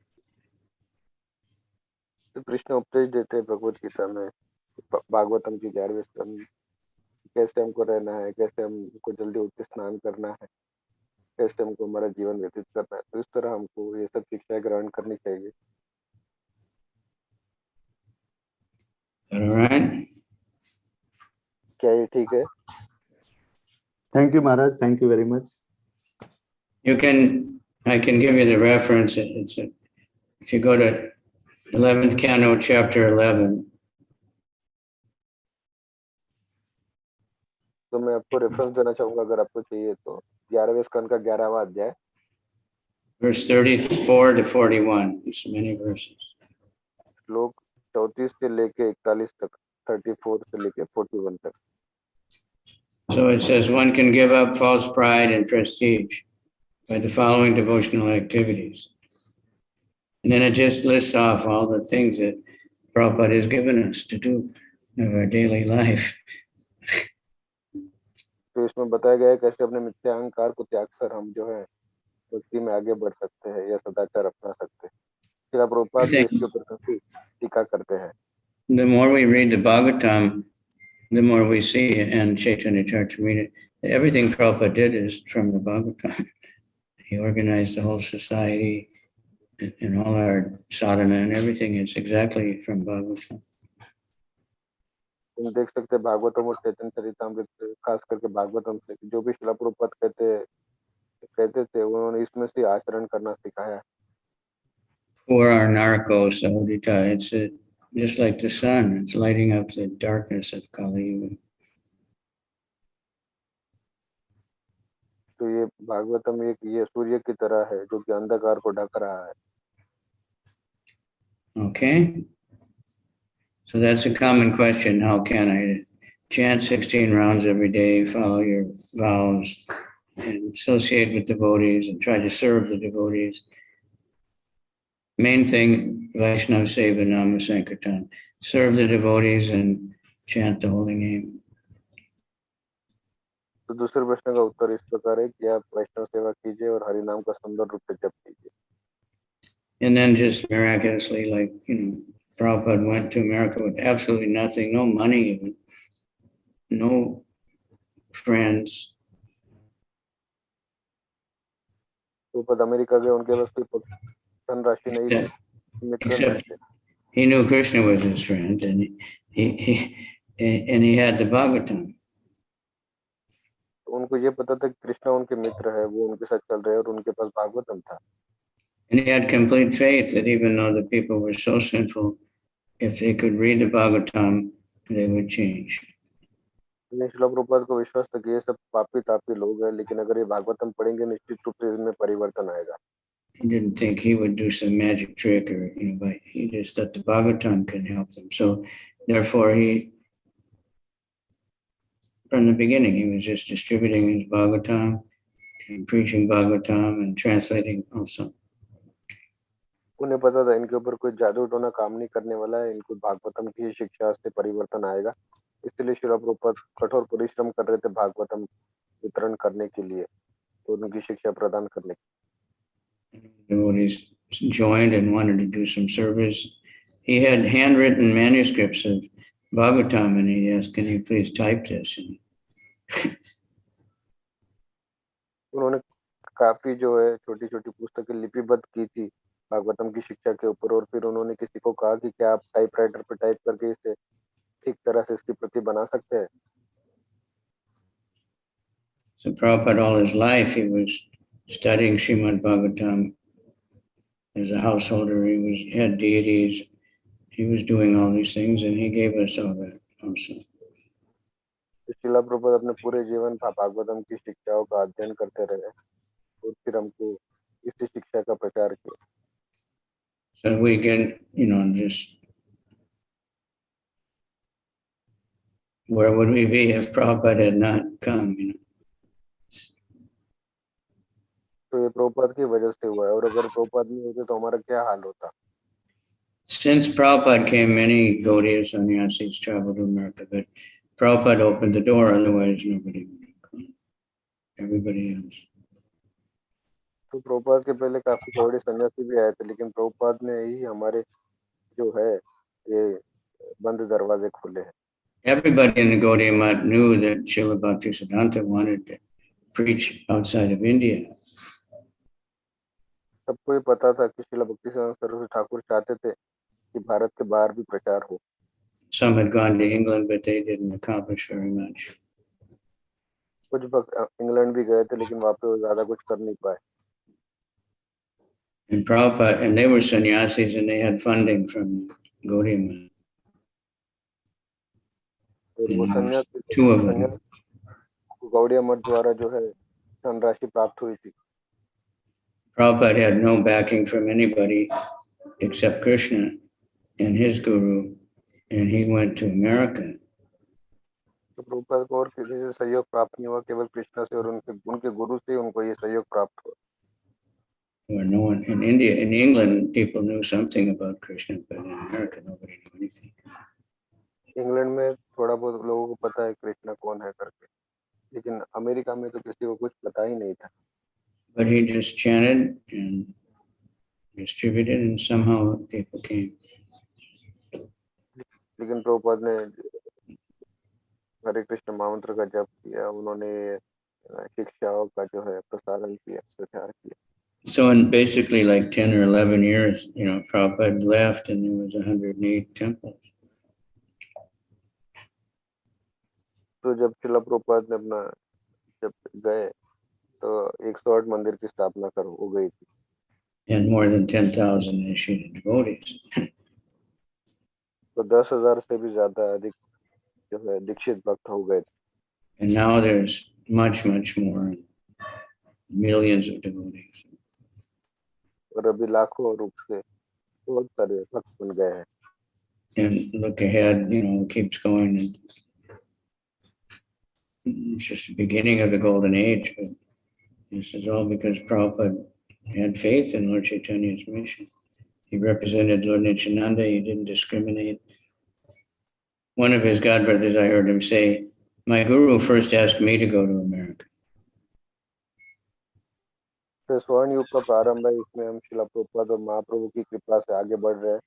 तो कृष्ण उपदेश देते हैं भगवत गीता में, भागवतम की 11वें स्कंद, कैसे हमको रहना है, कैसे हमको जल्दी उठ के स्नान करना है, कैसे हमको हमारा जीवन व्यतीत करना है। तो इस तरह हमको ये सब शिक्षाएं ग्रहण करनी चाहिए। All right. क्या ये ठीक है? Thank you, Maharaj. Thank you very much. I can give you the reference. If you go to 11th canto, chapter 11. तो मैं आपको रेफरेंस देना चाहूंगा अगर आपको चाहिए तो, 11वें स्कंद का 11वां अध्याय, Verse 34 to 41. There's many verses. श्लोक 34 से लेके 41 तक, 34 से लेके 41 तक। So it says one can give up false pride and prestige by the following devotional activities. And then it just lists off all the things that Prabhupada has given us to do in our daily life. तो इसमें बताया गया है कैसे अपने मिथ्या अहंकार को त्याग कर हम जो है भक्ति में आगे बढ़ सकते हैं या सदाचार अपना सकते हैं। फिर आप प्रभुपाद भी इसके ऊपर काफी टीका करते हैं। The more we read the Bhagavatam, the more we see, and Chaitanya Charitamrita, Everything Prabhupada did is from the Bhagavatam. He organized the whole society and all our sadhana and everything. It's exactly from Bhagavatam. तुम देख सकते हैं भागवतम और चैतन्य चरितामृत से, खास करके भागवतम से, जो भी शिला प्रभुपाद कहते थे उन्होंने इसमें से आचरण करना सिखाया। For our narcos, Sahodita, it's just like the sun, it's lighting up the darkness of Kali Yuga. तो ये भागवतम एक ये सूर्य की तरह है जो कि अंधकार को ढक रहा है। Okay? So that's a common question. How can I chant 16 rounds every day, follow your vows, and associate with devotees and try to serve the devotees? Main thing, Vaishnava Seva Nama Sankirtan. Serve the devotees and chant the holy name. तो दूसरे प्रश्न का उत्तर इस प्रकार है कि आप वैष्णव सेवा कीजिए और हरि नाम का सुंदर रूप से जप कीजिए। And then just miraculously, like, Prabhupada went to America with absolutely nothing, no money, no friends. तो पद अमेरिका गए, उनके पास कोई धनराशि नहीं थी, मित्र नहीं थे। He knew Krishna was his friend, and he had the Bhagavatam. उनको ये पता था कि कृष्णा उनके मित्र है, वो उनके साथ चल रहे हैं और उनके पास भागवतम था। And he had complete faith that even though the people were so sinful, if they could read the Bhagavatam, they would change. शिला प्रभुपाद को विश्वास था कि ये सब पापी तापी लोग हैं, लेकिन अगर ये भागवतम पढ़ेंगे निश्चित रूप से इनमें परिवर्तन आएगा। He didn't think he would do some magic trick or, but he just thought the Bhagavatam can help them. So therefore from the beginning, he was just distributing his Bhagavatam and preaching Bhagavatam and translating also. उन्हें पता था इनके ऊपर कोई जादू टोना काम नहीं करने वाला है, इनको भागवतम की शिक्षा से परिवर्तन आएगा, इसलिए शिला प्रभुपाद कठोर परिश्रम कर रहे थे भागवतम वितरण करने के लिए और उनकी शिक्षा प्रदान करने के लिए। Devotees joined and wanted to do some service. He had handwritten manuscripts of Bhagavatam and he asked, can you please type this? उन्होंने काफी जो है छोटी छोटी पुस्तकें लिपिबद्ध की थी भागवतम की शिक्षा के ऊपर, और फिर उन्होंने किसी को कहा कि क्या आप टाइपराइटर पे टाइप करके इसे ठीक तरह से इसकी प्रति बना सकते हैं। So Prabhupada all his life he was studying Srimad Bhagavatam as a householder. He had deities. He was doing all these things and he gave us all that also. शिला प्रभुपाद अपने पूरे जीवन भागवतम की शिक्षाओं का अध्ययन करते रहे और फिर हमको इसी शिक्षा का प्रचार किया। So we can, just where would we be if Prabhupada had not come, तो ये प्रभुपाद की वजह से हुआ है, और अगर प्रभुपाद नहीं होते तो हमारा क्या हाल होता। Since Prabhupada came, many Gaudiya sannyasis traveled to America, but Prabhupada opened the door, otherwise nobody would have come. Everybody else. तो प्रभुपाद के पहले काफी गौड़े सन्यासी भी आए थे, लेकिन प्रभुपाद ने ही हमारे जो है ये बंद दरवाजे खोले हैं। Everybody in the Gaudiya Math knew that Srila Bhaktisiddhanta wanted to preach outside of India. सबको ये पता था कि श्रील भक्तिसिद्धांत सरस्वती ठाकुर चाहते थे कि भारत के बाहर भी प्रचार हो। Some had gone to England, but they didn't accomplish very much. कुछ भक्त इंग्लैंड भी गए थे, लेकिन वहाँ पे वो ज्यादा कुछ कर नहीं पाए। And Prabhupada, and they were sannyasis, and they had funding from Gaudiya Math. वो सन्यासी Two of them. गौड़िया मठ द्वारा जो है धनराशि प्राप्त हुई थी। Prabhupada had no backing from anybody except Krishna and his guru, and he went to America. तो प्रभुपाद को और किसी से सहयोग प्राप्त नहीं हुआ, केवल कृष्णा से और उनके गुरु से उनको ये सहयोग प्राप्त हुआ। Where no one in India, in England, people knew something about Krishna, but in America, nobody knew anything. England में थोड़ा बहुत लोगों को पता है कृष्णा कौन है करके, लेकिन अमेरिका में तो किसी को कुछ पता ही नहीं था। But he just chanted and distributed, and somehow people came. लेकिन प्रभुपाद ने हरे कृष्ण महामंत्र का जप किया, उन्होंने शिक्षाओं का जो है प्रसारण किया, प्रचार किया। So in basically like 10 or 11 years, Prabhupada left and there was 108 temples. तो जब शिला प्रभुपाद ने अपना जब गए तो 108 मंदिर की स्थापना हो गई थी। And more than 10,000 initiated devotees. तो 10,000 से भी ज्यादा अधिक जो है दीक्षित भक्त हो गए थे। And now there's much more, millions of devotees. और अभी लाखों रूप से बहुत सारे भक्त बन गए हैं। And look ahead, it keeps going. And it's just the beginning of the golden age, but this is all because Prabhupada had faith in Lord Chaitanya's mission. He represented Lord Nityananda. He didn't discriminate. One of his godbrothers, I heard him say, my guru first asked me to go to America. तो स्वर्ण युग का प्रारंभ है, इसमें हम शिला प्रभुपाद और महाप्रभु की कृपा से आगे बढ़ रहे हैं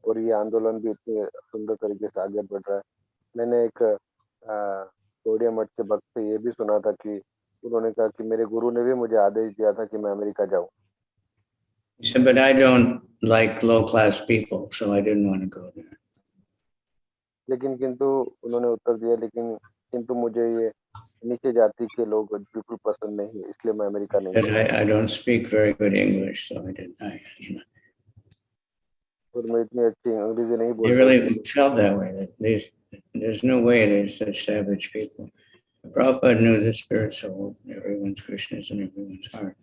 और ये आंदोलन भी इतने सुंदर तरीके से आगे बढ़ रहा है। मैंने एक गौड़िया मठ के भक्त से ये भी सुना था कि उन्होंने कहा कि मेरे गुरु ने भी मुझे आदेश दिया था कि मैं अमेरिका जाऊं। He said, but I don't like low-class people, so I didn't want to go there. लेकिन किंतु उन्होंने उत्तर दिया, लेकिन किंतु मुझे ये नीचे जाति के लोग बिल्कुल पसंद नहीं है, इसलिए मैं अमेरिका नहीं गया। I don't speak very good English, so I didn't. और मैं इतनी अच्छी अंग्रेजी नहीं He बोलता। really felt that way, that there's no way there's such savage people. Prabhupada knew the spirit soul, everyone's Krishna's in everyone's heart.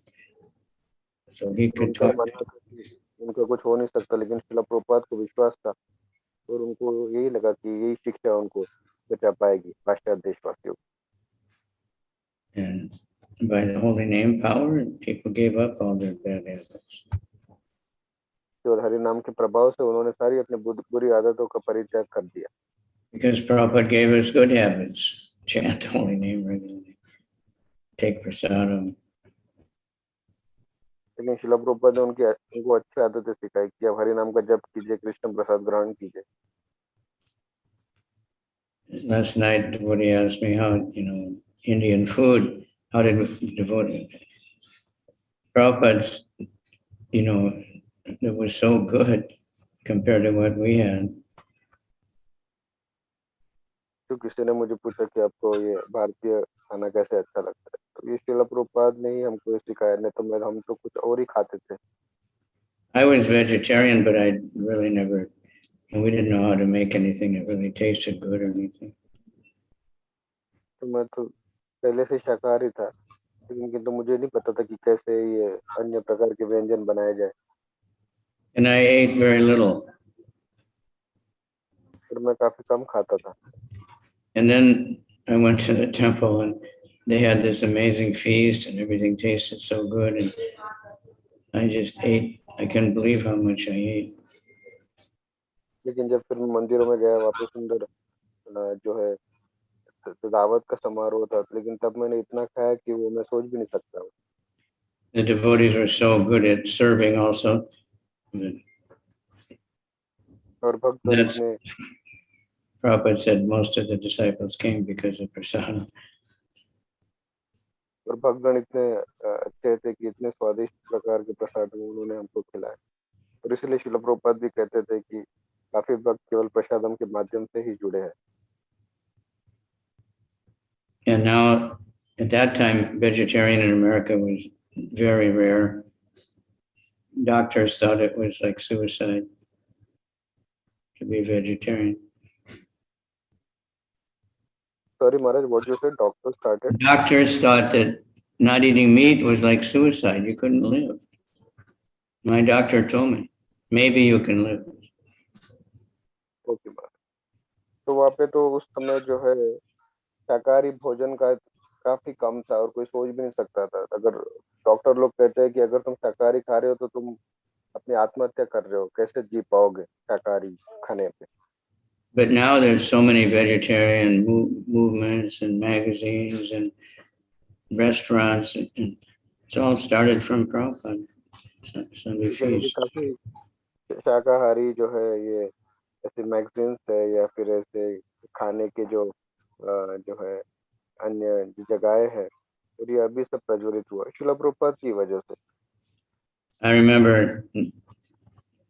So he could उनका talk. मानना था कि उनका कुछ हो नहीं सकता, लेकिन शिला प्रभुपाद को विश्वास था और उनको यही लगा कि यही शिक्षा उनको बचा पाएगी पाश्चात्य देशवासियों। And by the holy name power, people gave up all their bad habits. और हरि नाम के प्रभाव से उन्होंने सारी अपनी बुरी आदतों का परित्याग कर दिया। Because Prabhupada gave us good habits. Chant the holy name regularly. Take prasadam. लेकिन शिला प्रभुपाद ने उनको अच्छी आदतें सिखाई कि अब हरि नाम का जप कीजिए, कृष्ण प्रसाद ग्रहण कीजिए। Last night, devotee asked me how, Indian food, how did devotee? Prabhupada's, it was so good compared to what we had. तो किसी ने मुझे पूछा कि आपको ये भारतीय खाना कैसे अच्छा लगता है, तो ये शिला प्रभुपाद ने ही हमको सिखाया, नहीं तो हम तो कुछ और ही खाते थे। I was vegetarian, but I really never, we didn't know how to make anything that really tasted good or anything. तो मैं तो पहले से शाकाहारी था, लेकिन तो मुझे नहीं पता था कि कैसे ये अन्य प्रकार के व्यंजन बनाए जाए। And I ate very little. और मैं काफी कम खाता था। And then I went to the temple and they had this amazing feast and everything tasted so good. And I just ate. I couldn't believe how much I ate. लेकिन जब फिर मैं मंदिरों में गया, वापस सुंदर जो है दावत का समारोह था, लेकिन तब मैंने इतना खाया कि वो मैं सोच भी नहीं सकता। The devotees were so good at serving also. और भक्त इतने, Prabhupada said most of the disciples came because of prasadam. और भक्तगण इतने अच्छे थे कि इतने स्वादिष्ट प्रकार के प्रसाद उन्होंने हमको खिलाए, और इसलिए शिला प्रभुपाद भी कहते थे कि काफी भक्त केवल प्रसादम के माध्यम से ही जुड़े हैं। And now, at that time, vegetarian in America was very rare. Doctors thought it was like suicide to be vegetarian. Sorry, Maharaj, what you said? Doctors started? Doctors thought that not eating meat was like suicide. You couldn't live. My doctor told me, maybe you can live. Okay, Maharaj. तो वहाँ पे तो उस समय जो है शाकाहारी भोजन का काफी कम था और कोई सोच भी नहीं सकता था। अगर डॉक्टर लोग कहते हैं कि अगर तुम शाकाहारी खा रहे हो तो तुम अपनी आत्महत्या कर रहे हो, कैसे जी पाओगे शाकाहारी खाने पे। But now there's so many vegetarian movements and magazines and restaurants, and it's all started from Prabhupada. Sunday feast. काफी शाकाहारी जो है ये ऐसे मैगजीन्स है या फिर ऐसे खाने के जो है अन्य जगहें हैं, और ये अभी सब प्रज्वलित हुआ शिला प्रभुपाद की वजह से। I remember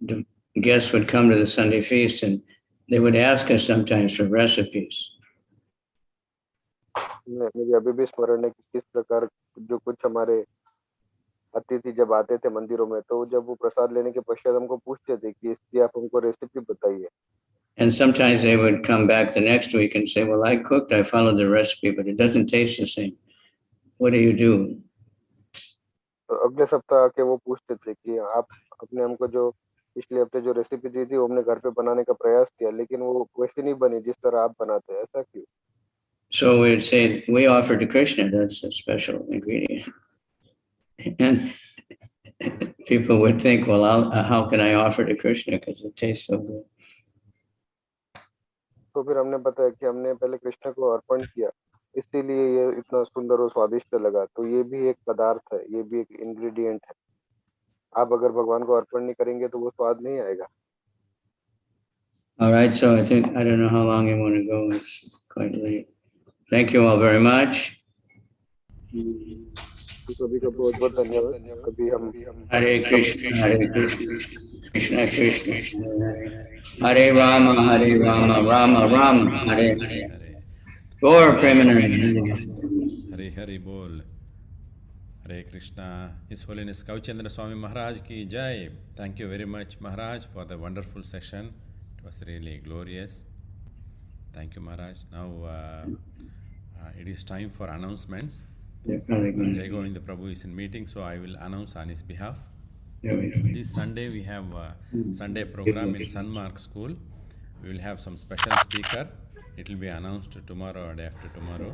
the guests would come to the Sunday feast and they would ask us sometimes for recipes. मुझे अभी भी स्मरण है कि किस प्रकार जो कुछ हमारे अतिथि जब आते थे मंदिरों में, तो जब वो प्रसाद लेने के पश्चात हमको पूछते थे कि इसकी आप हमको रेसिपी बताइए। And sometimes they would come back the next week and say, well, I cooked, I followed the recipe, but it doesn't taste the same. What do you do? तो अगले सप्ताह आके वो पूछते थे कि आप अपने हमको जो पिछले हफ्ते जो रेसिपी दी थी वो हमने घर पे बनाने का प्रयास किया, लेकिन वो वैसी नहीं बनी जिस तरह आप बनाते हैं, ऐसा क्यों? So we'd say, we offer to Krishna, that's a special ingredient. And people would think, well, how can I offer to Krishna because it tastes so good? तो फिर हमने बताया कि हमने पहले कृष्ण को अर्पण किया, इसीलिए ये इतना सुंदर और स्वादिष्ट लगा। तो ये भी एक पदार्थ है, ये भी एक इंग्रेडिएंट है। आप अगर भगवान को अर्पण नहीं करेंगे तो वो स्वाद नहीं आएगा। All right, so I don't know how long you want to go. It's quite late. Thank you all very much. सभी का बहुत बहुत धन्यवाद। अभी हम Hare Krishna, Krishna Krishna, Hare Rama, Rama Rama, Hare Hare. Gaur Premanand. Hare Hare Bol. Hare Krishna. His Holiness Kavichandra Swami Maharaj ki Jai. Thank you very much, Maharaj, for the wonderful session. It was really glorious. Thank you, Maharaj. Now it is time for announcements. Jai Govinda Prabhu is in meeting, so I will announce on his behalf. This Sunday we have a Sunday program in Sunmark School. We will have some special speaker. It will be announced tomorrow or day after tomorrow.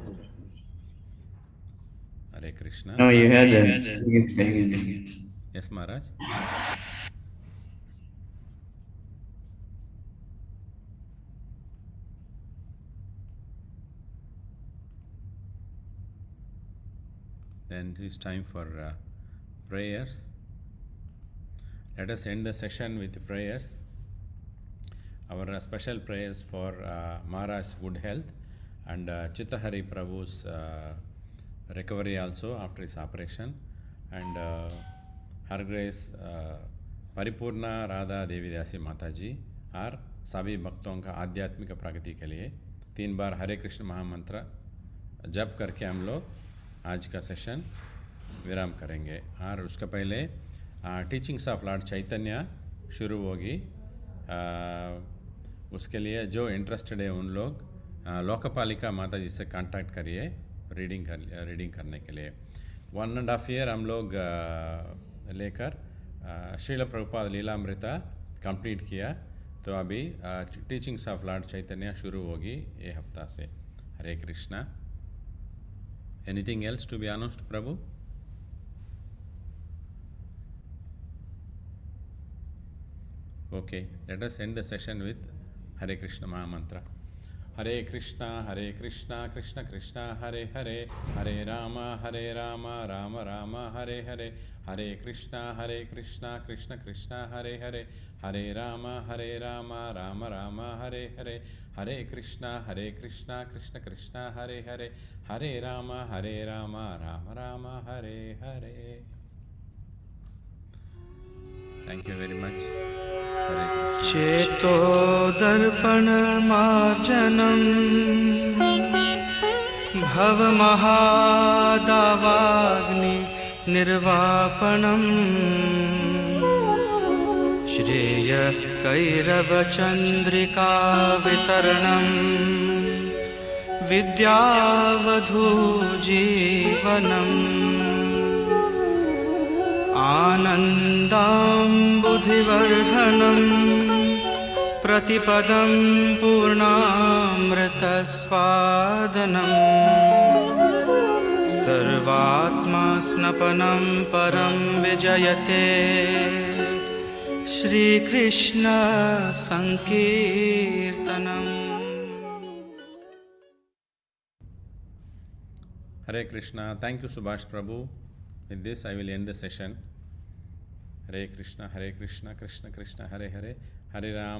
Hare Krishna. No, you had the thing. Yes, Maharaj. Then it is time for prayers. Let us end the session with prayers. Our special prayers for Maharaj's good health and Chittahari Prabhu's recovery also after his operation, and Her Grace परिपूर्णा Radha Devi दासी माता जी और सभी भक्तों का आध्यात्मिक प्रगति के लिए 3 बार हरे कृष्ण महामंत्र जप करके हम लोग आज का सेशन विराम करेंगे। और उसका पहले टीचिंग्स ऑफ लॉर्ड चैतन्य शुरू होगी। उसके लिए जो इंटरेस्टेड है उन लोग लोकपालिका माता जी से कांटेक्ट करिए रीडिंग करने के लिए। 1.5 ईयर हम लोग लेकर श्रील प्रभुपाद लीलामृता कंप्लीट किया, तो अभी टीचिंग्स ऑफ लॉर्ड चैतन्य शुरू होगी ये हफ्ता से। Hare Krishna. Anything else to be announced Prabhu? Okay, let us end the session with Hare Krishna Mahamantra. Hare Krishna, Krishna Krishna, Hare Hare, Hare Rama, Rama Rama, Hare Hare, Hare Krishna, Krishna Krishna, Hare Hare, Hare Rama, Rama Rama, Hare Hare, Hare Krishna, Krishna Krishna, Hare Hare, Hare Rama, Rama Rama, Hare Hare. Thank you very much. चेतो दर्पण मार्जनम भव महादावाग्नि निर्वापणम श्रेय कैरव चंद्रिका वितरणम विद्यावधू जीवनम आनन्दाम्बुधिवर्धनं प्रतिपदं पूर्णामृतस्वादनम् सर्वात्मा स्नपनं परं विजयते Shrikrishna संकीर्तनम्। Hare Krishna. Thank you, Subhash Prabhu. With this, I will end the session. Hare Krishna, Krishna Krishna, Hare Hare, Hare Rama.